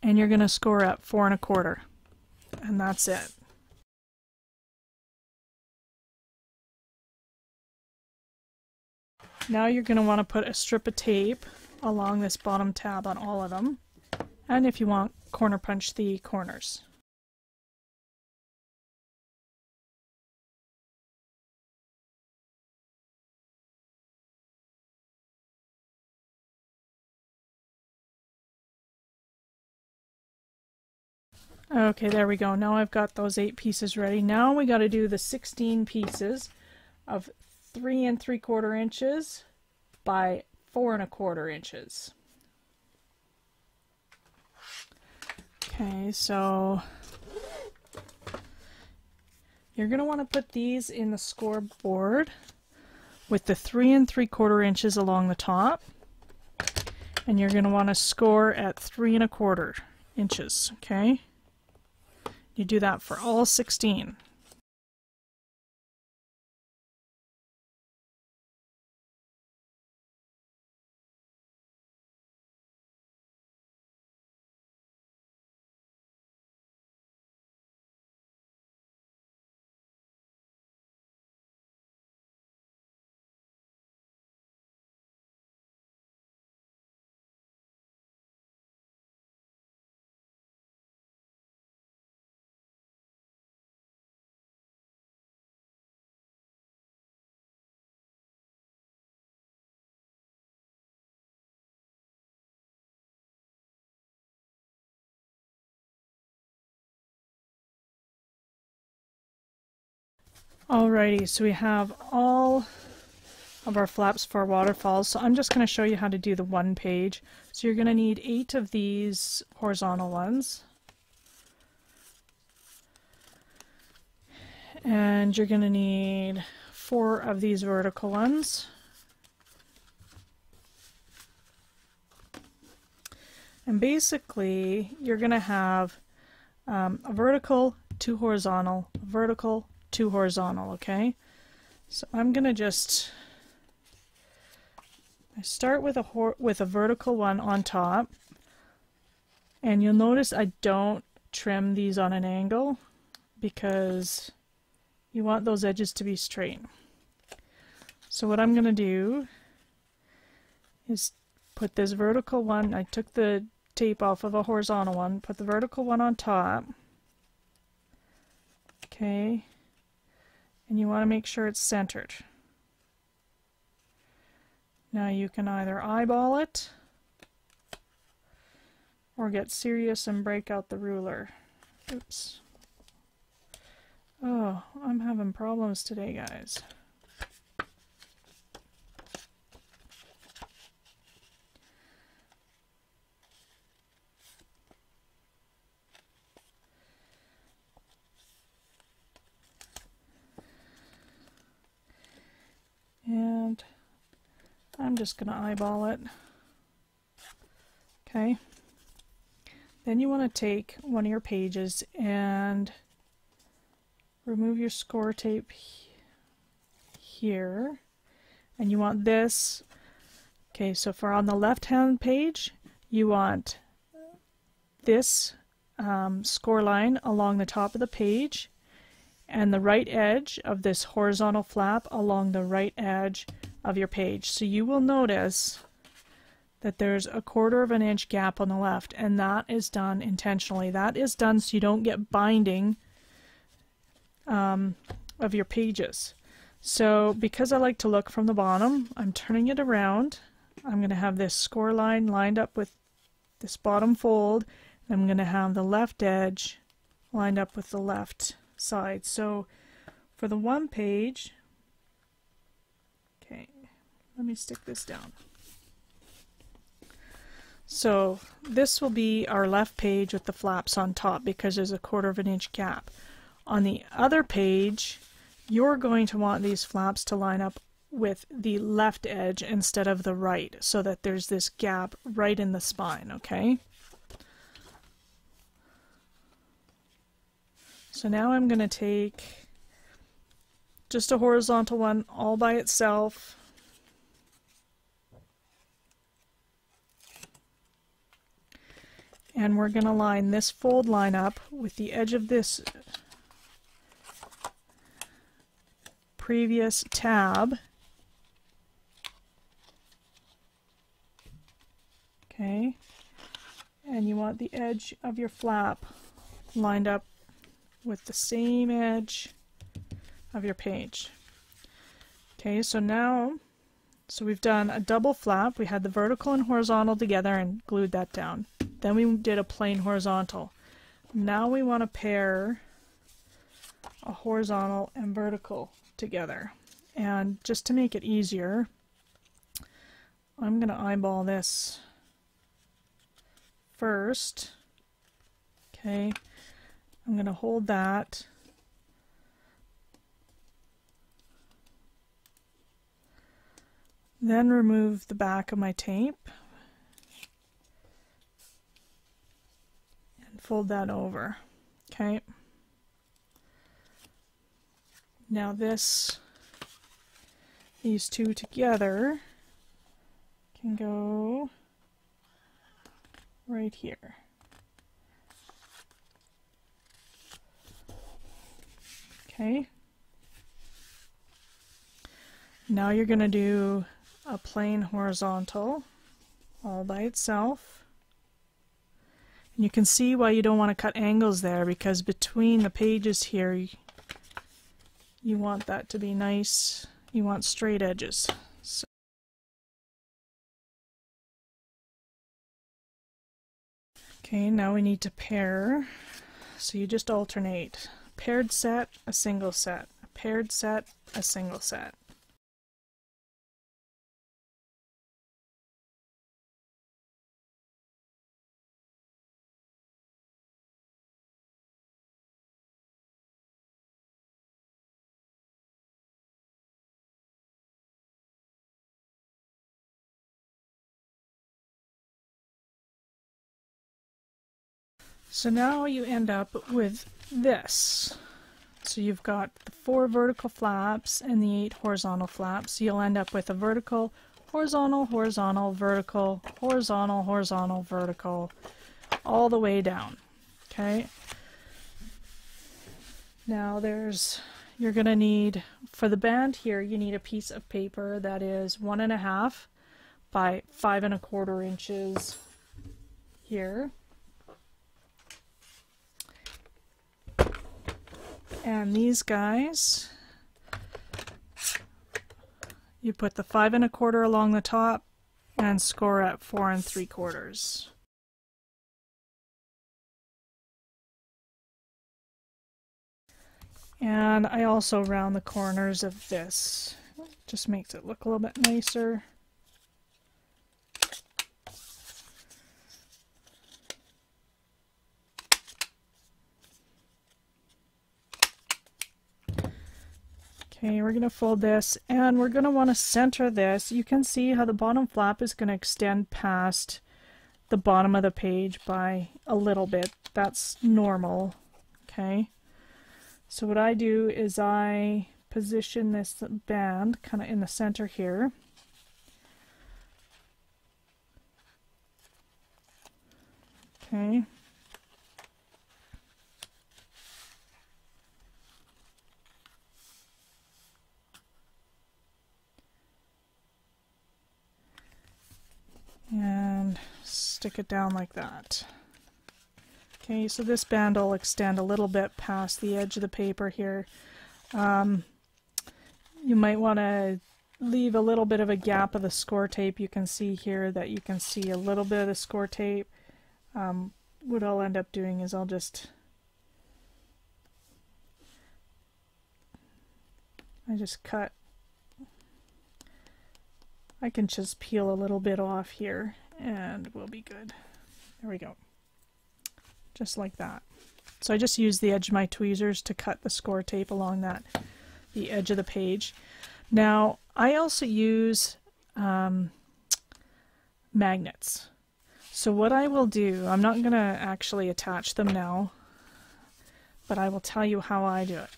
And you're going to score at 4 1/4. And that's it. Now you're going to want to put a strip of tape along this bottom tab on all of them. And if you want, corner punch the corners. Okay, there we go. Now I've got those 8 pieces ready. Now we got to do the 16 pieces of 3 3/4 inches by 4 1/4 inches. Okay, so you're going to want to put these in the scoreboard with the 3 3/4 inches along the top, and you're going to want to score at 3 1/4 inches, okay? You do that for all 16. Alrighty, so we have all of our flaps for waterfalls. So I'm just going to show you how to do the 1 page. So you're going to need 8 of these horizontal ones. And you're going to need 4 of these vertical ones. And basically, you're going to have a vertical 2 horizontal, vertical, 2 horizontal, okay? So I'm going to just, I start with a vertical one on top, and you'll notice I don't trim these on an angle because you want those edges to be straight. So what I'm going to do is put this vertical one, I took the tape off of a horizontal one, put the vertical one on top, okay, and you want to make sure it's centered. Now you can either eyeball it or get serious and break out the ruler. Oops. Oh, I'm having problems today, guys. And I'm just going to eyeball it. Okay. Then you want to take one of your pages and remove your score tape here. And you want this. Okay, so for on the left hand page, you want this score line along the top of the page, and the right edge of this horizontal flap along the right edge of your page. So you will notice that there's a 1/4 of an inch gap on the left, and that is done intentionally. That is done so you don't get binding of your pages. So because I like to look from the bottom, I'm turning it around. I'm going to have this score line lined up with this bottom fold, and I'm going to have the left edge lined up with the left side. So for the one page, okay, let me stick this down. So this will be our left page with the flaps on top because there's a 1/4 of an inch gap. On the other page, you're going to want these flaps to line up with the left edge instead of the right, so that there's this gap right in the spine, okay? So now I'm going to take just a horizontal one all by itself. And we're going to line this fold line up with the edge of this previous tab. Okay. And you want the edge of your flap lined up with the same edge of your page. Okay, so now, so we've done a double flap. We had the vertical and horizontal together and glued that down. Then we did a plain horizontal. Now we want to pair a horizontal and vertical together. And just to make it easier, I'm going to eyeball this first. Okay. I'm going to hold that. Then remove the back of my tape and fold that over. Okay. Now these two together can go right here. Okay. Now you're going to do a plain horizontal all by itself. And you can see why you don't want to cut angles there, because between the pages here you want that to be nice. You want straight edges. So okay, now we need to pair. So you just alternate. Paired set, a single set, a paired set, a single set. So now you end up with this. So you've got the 4 vertical flaps and the 8 horizontal flaps. You'll end up with a vertical, horizontal, horizontal, vertical, horizontal, horizontal, vertical, all the way down. Okay. Now you're going to need, for the band here, you need a piece of paper that is 1.5 by 5 1/4 inches here. And these guys, you put the 5 1/4 along the top and score at 4 3/4. And I also round the corners of this. Just makes it look a little bit nicer. Okay, we're going to fold this, and we're going to want to center this. You can see how the bottom flap is going to extend past the bottom of the page by a little bit. That's normal. Okay, so what I do is I position this band kind of in the center here. Okay. And stick it down like that. Okay, so this band will extend a little bit past the edge of the paper here. You might want to leave a little bit of a gap of the score tape. You can see here that you can see a little bit of the score tape. What I'll end up doing is I just cut. I can just peel a little bit off here and we'll be good. There we go. Just like that. So I just use the edge of my tweezers to cut the score tape along the edge of the page. Now I also use magnets. So what I will do, I'm not going to actually attach them now, but I will tell you how I do it.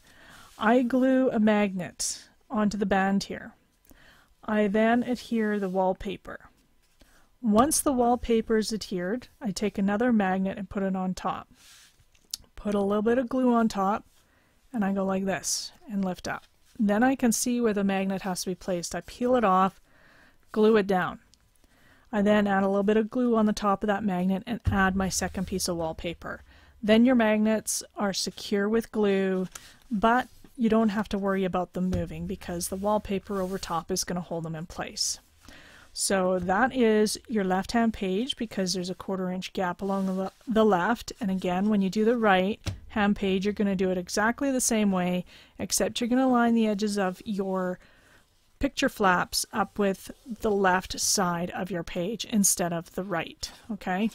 I glue a magnet onto the band here. I then adhere the wallpaper. Once the wallpaper is adhered, I take another magnet and put it on top. Put a little bit of glue on top, and I go like this and lift up. Then I can see where the magnet has to be placed. I peel it off, glue it down. I then add a little bit of glue on the top of that magnet and add my second piece of wallpaper. Then your magnets are secure with glue, but you don't have to worry about them moving because the wallpaper over top is going to hold them in place. So that is your left-hand page because there's a 1/4 inch gap along the left. And again, when you do the right-hand page, you're going to do it exactly the same way, except you're going to line the edges of your picture flaps up with the left side of your page instead of the right. Okay.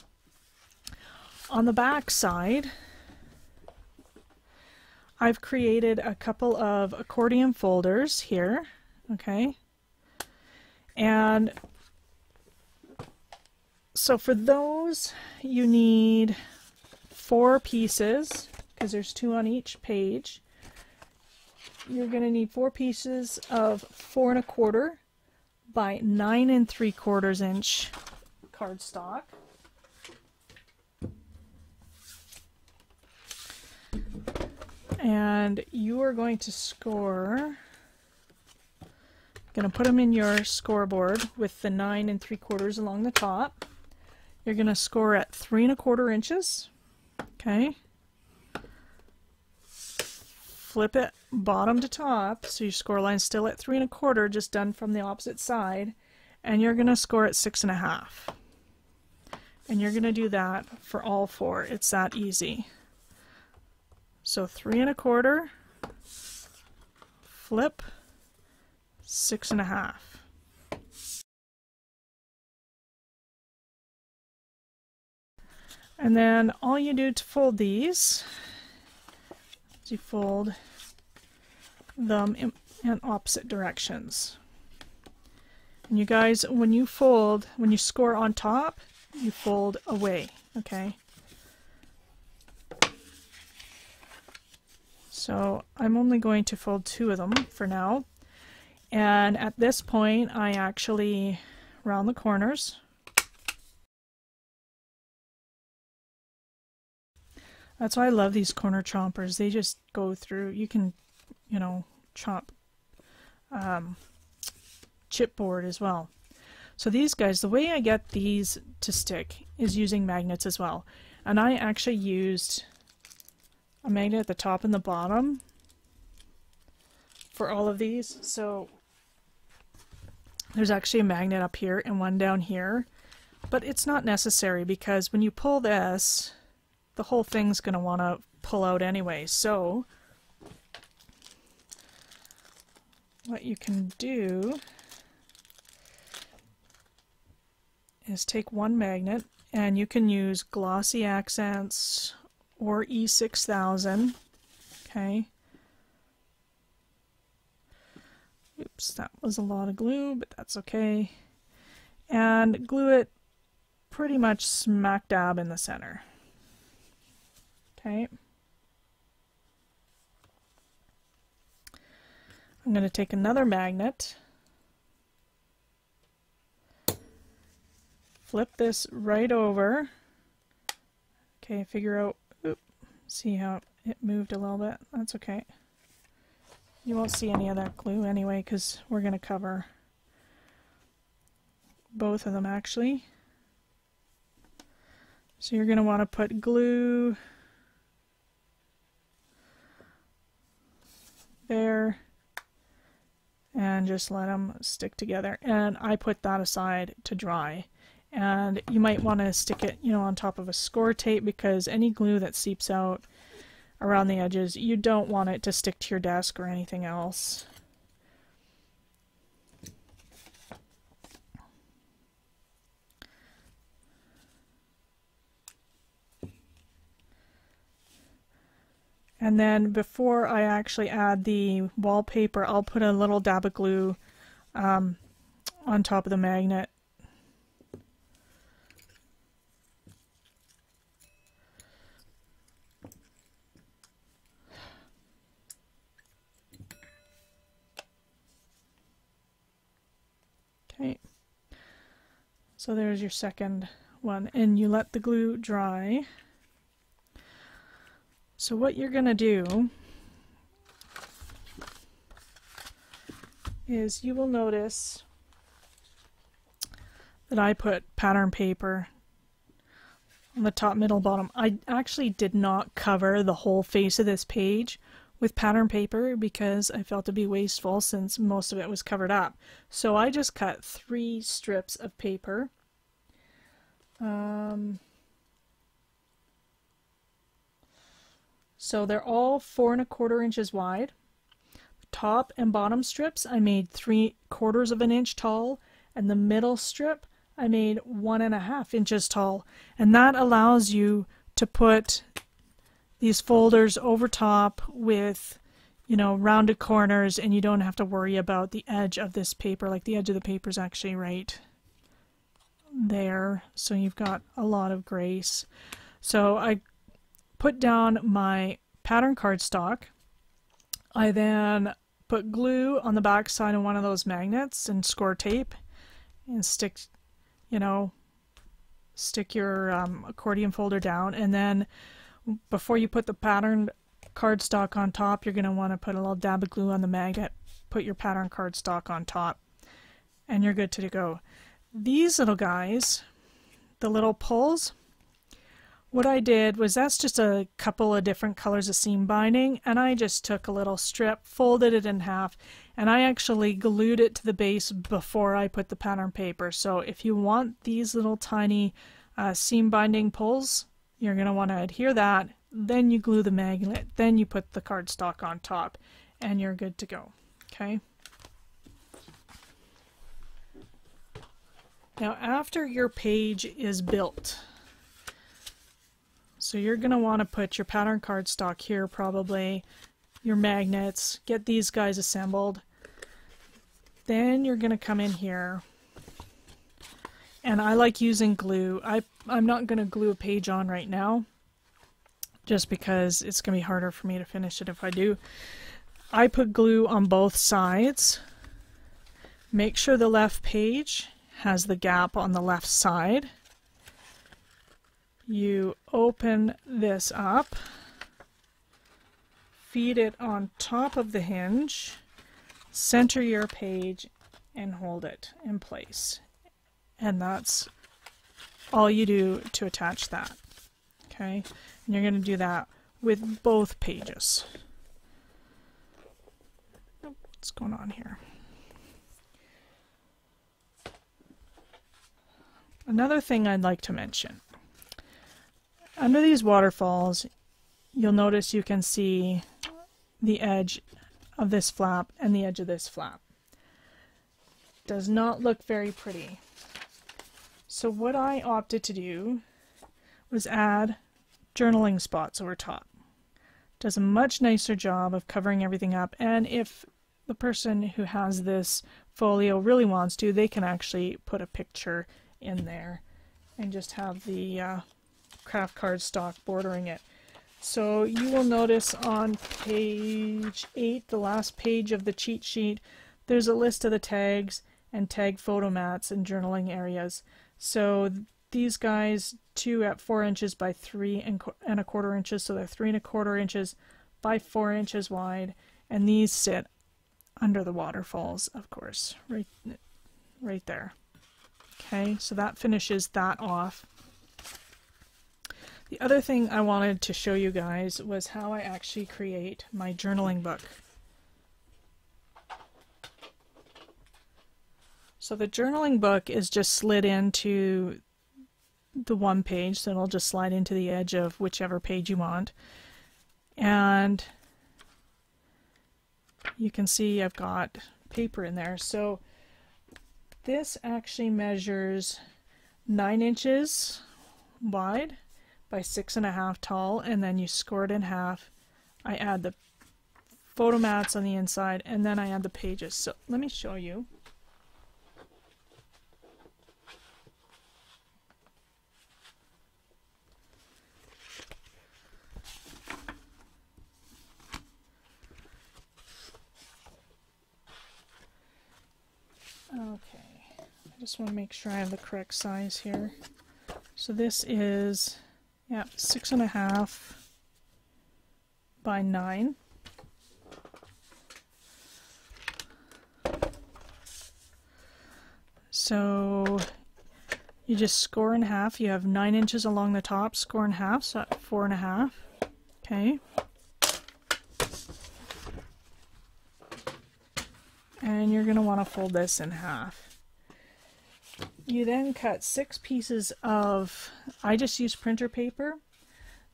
On the back side, I've created a couple of accordion folders here, okay? And so for those, you need 4 pieces, because there's 2 on each page. You're going to need 4 pieces of 4 1/4 by 9 3/4 inch cardstock. And you are going to score, going to put them in your scoreboard with the 9 3/4 along the top. You're going to score at 3 1/4 inches. Okay. Flip it bottom to top, so your score line's still at 3 1/4, just done from the opposite side. And you're going to score at 6 1/2. And you're going to do that for all 4. It's that easy. So 3 1/4, flip, 6 1/2. And then all you do to fold these is you fold them in opposite directions. And you guys, when you score on top, you fold away, okay? So I'm only going to fold 2 of them for now. And at this point, I actually round the corners. That's why I love these corner chompers. They just go through. You can, you know, chomp chipboard as well. So these guys, the way I get these to stick is using magnets as well. And I actually used a magnet at the top and the bottom for all of these. So there's actually a magnet up here and one down here. But it's not necessary because when you pull this, the whole thing's going to want to pull out anyway. So what you can do is take one magnet, and you can use Glossy Accents or E6000. Okay. Oops, that was a lot of glue, but that's okay. And glue it pretty much smack dab in the center. Okay. I'm going to take another magnet, flip this right over. Okay, figure out, see how it moved a little bit. That's okay. You won't see any of that glue anyway because we're going to cover both of them actually. So you're going to want to put glue there and just let them stick together. And I put that aside to dry. And you might want to stick it, you know, on top of a score tape because any glue that seeps out around the edges, you don't want it to stick to your desk or anything else. And then before I actually add the wallpaper, I'll put a little dab of glue on top of the magnet. Okay, so there's your second one, and you let the glue dry. So what you're going to do is you will notice that I put pattern paper on the top, middle, bottom. I actually did not cover the whole face of this page with pattern paper because I felt it'd be wasteful since most of it was covered up. So I just cut 3 strips of paper. So they're all 4 1/4 inches wide. The top and bottom strips I made 3/4 of an inch tall, and the middle strip I made 1.5 inches tall. And that allows you to put these folders over top with, you know, rounded corners, and you don't have to worry about the edge of this paper. Like the edge of the paper is actually right there, so you've got a lot of grace. So I put down my pattern cardstock. I then put glue on the back side of one of those magnets and score tape and stick, you know, stick your accordion folder down. And then before you put the pattern cardstock on top, you're going to want to put a little dab of glue on the magnet, put your pattern cardstock on top, and you're good to go. These little guys, the little pulls, what I did was that's just a couple of different colors of seam binding, and I just took a little strip, folded it in half, and I actually glued it to the base before I put the pattern paper. So if you want these little tiny seam binding pulls, you're going to want to adhere that, then you glue the magnet, then you put the cardstock on top, and you're good to go. Okay? Now after your page is built, so you're going to want to put your pattern cardstock here probably, your magnets, get these guys assembled. Then you're going to come in here, and I like using glue. I'm not going to glue a page on right now, just because it's going to be harder for me to finish it if I do. I put glue on both sides. Make sure the left page has the gap on the left side. You open this up, feed it on top of the hinge, center your page, and hold it in place. And that's all you do to attach that. Okay, and you're going to do that with both pages. What's going on here? Another thing I'd like to mention. Under these waterfalls, you'll notice you can see the edge of this flap and the edge of this flap. Does not look very pretty. So what I opted to do was add journaling spots over top. Does a much nicer job of covering everything up, and if the person who has this folio really wants to, they can actually put a picture in there and just have the craft cardstock bordering it. So you will notice on page 8, the last page of the cheat sheet, there's a list of the tags and tag photo mats and journaling areas. So these guys, 2 at 4 inches by 3¼ inches, so they're 3¼ inches by 4 inches wide, and these sit under the waterfalls, of course, right there. Okay, so that finishes that off. The other thing I wanted to show you guys was how I actually create my journaling book. So the journaling book is just slid into the one page, so it'll just slide into the edge of whichever page you want. And you can see I've got paper in there. So this actually measures 9 inches wide by 6½ tall, and then you score it in half. I add the photo mats on the inside, and then I add the pages. So let me show you. Okay, I just want to make sure I have the correct size here. So this is, yeah, 6½ by 9. So you just score in half. You have 9 inches along the top, score in half, so at 4½. Okay. And you're going to want to fold this in half. You then cut 6 pieces of, I just used printer paper.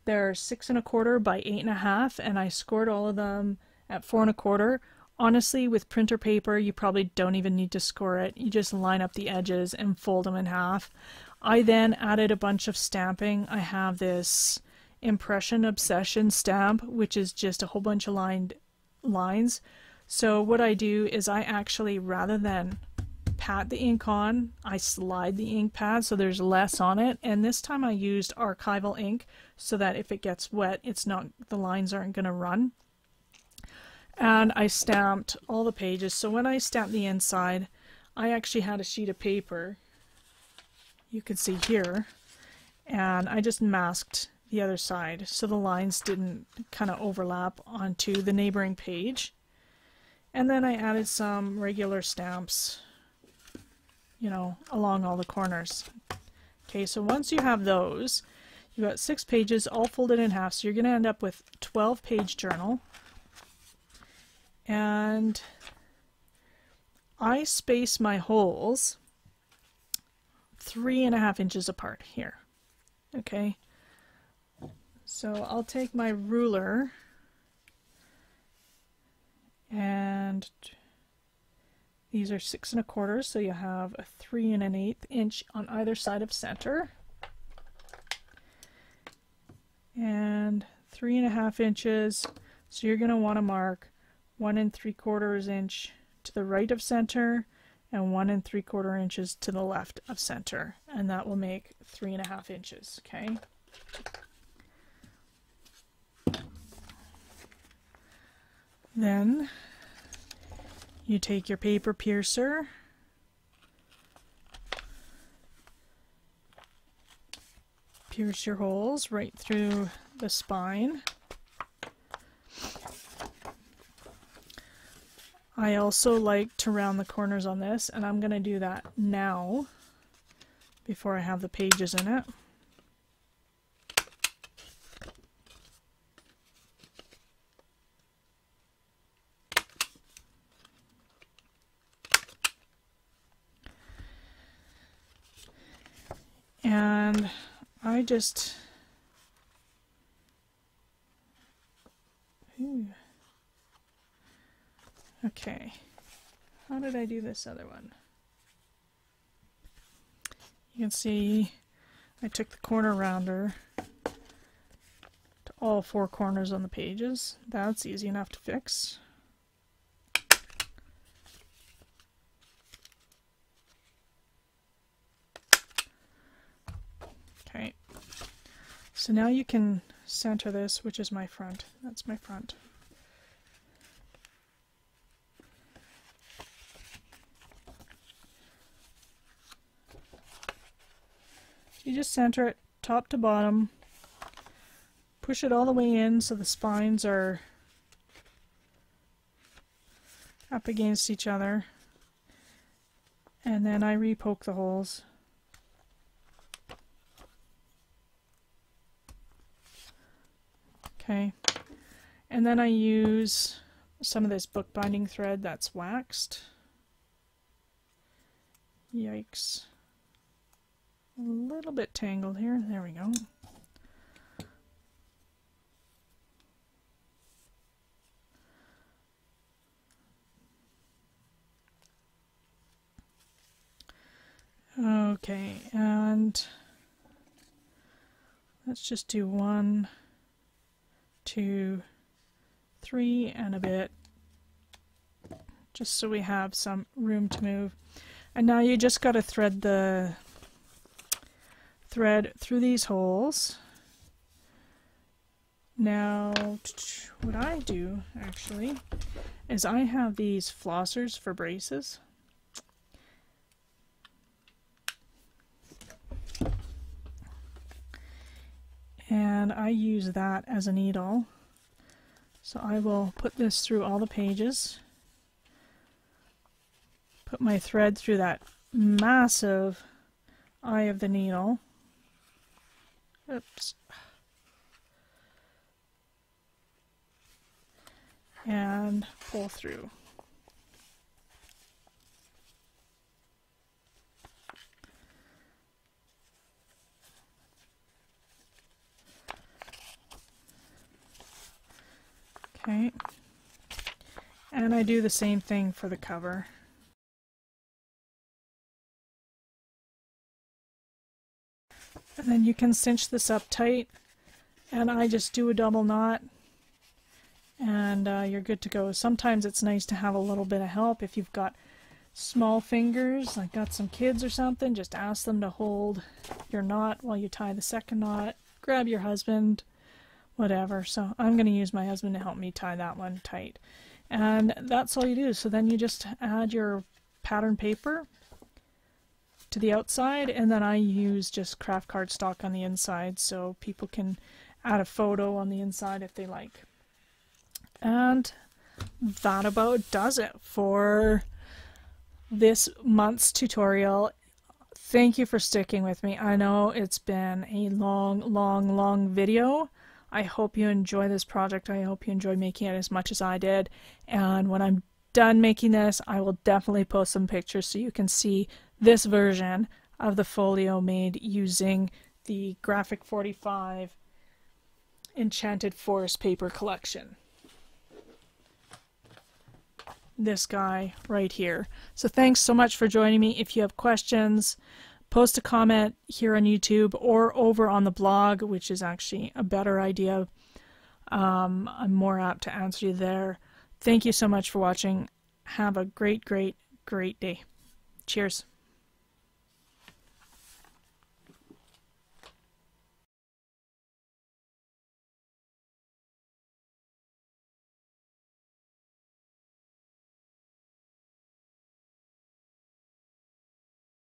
They're 6¼ by 8½, and I scored all of them at 4¼ Honestly, with printer paper, you probably don't even need to score it. You just line up the edges and fold them in half. I then added a bunch of stamping. I have this Impression Obsession stamp, which is just a whole bunch of lines. So what I do is I actually, rather than pat the ink on, I slide the ink pad so there's less on it. And this time I used archival ink so that if it gets wet, it's not, the lines aren't going to run. And I stamped all the pages. So when I stamped the inside, I actually had a sheet of paper, you can see here, and I just masked the other side so the lines didn't kind of overlap onto the neighboring page. And then I added some regular stamps, you know, along all the corners. Okay, so once you have those, you've got 6 pages all folded in half, so you're going to end up with a 12-page journal. And I space my holes 3½ inches apart here. Okay, so I'll take my ruler and these are 6¼ so you have a 3⅛ inch on either side of center, and 3½ inches, so you're going to want to mark 1¾ inch to the right of center and 1¾ inches to the left of center, and that will make 3½ inches. Okay. Then you take your paper piercer, pierce your holes right through the spine. I also like to round the corners on this, and I'm going to do that now before I have the pages in it. And I just okay, how did I do this other one? You can see I took the corner rounder to all four corners on the pages. That's easy enough to fix. Okay, so now you can center this, which is my front. That's my front. You just center it top to bottom, push it all the way in so the spines are up against each other, and then I re-poke the holes. Okay, and then I use some of this bookbinding thread that's waxed. Yikes. A little bit tangled here. There we go. Okay, and let's just do 1, 2, 3 and a bit, just so we have some room to move. And now you just got to thread the thread through these holes. Now what I do actually is I have these flossers for braces. And I use that as a needle. So I will put this through all the pages, put my thread through that massive eye of the needle. Oops. And pull through. Okay, and I do the same thing for the cover. And then you can cinch this up tight, and I just do a double knot, and you're good to go. Sometimes it's nice to have a little bit of help if you've got small fingers, like got some kids or something. Just ask them to hold your knot while you tie the second knot. Grab your husband, whatever. So I'm going to use my husband to help me tie that one tight. And that's all you do. So then you just add your pattern paper to the outside, and then I use just craft cardstock on the inside so people can add a photo on the inside if they like. And that about does it for this month's tutorial. Thank you for sticking with me. I know it's been a long video. I hope you enjoy this project. I hope you enjoy making it as much as I did. And when I'm done making this, I will definitely post some pictures so you can see this version of the folio made using the Graphic 45 Enchanted Forest paper collection. This guy right here. So thanks so much for joining me. If you have questions, post a comment here on YouTube or over on the blog, which is actually a better idea. I'm more apt to answer you there. Thank you so much for watching. Have a great day. Cheers.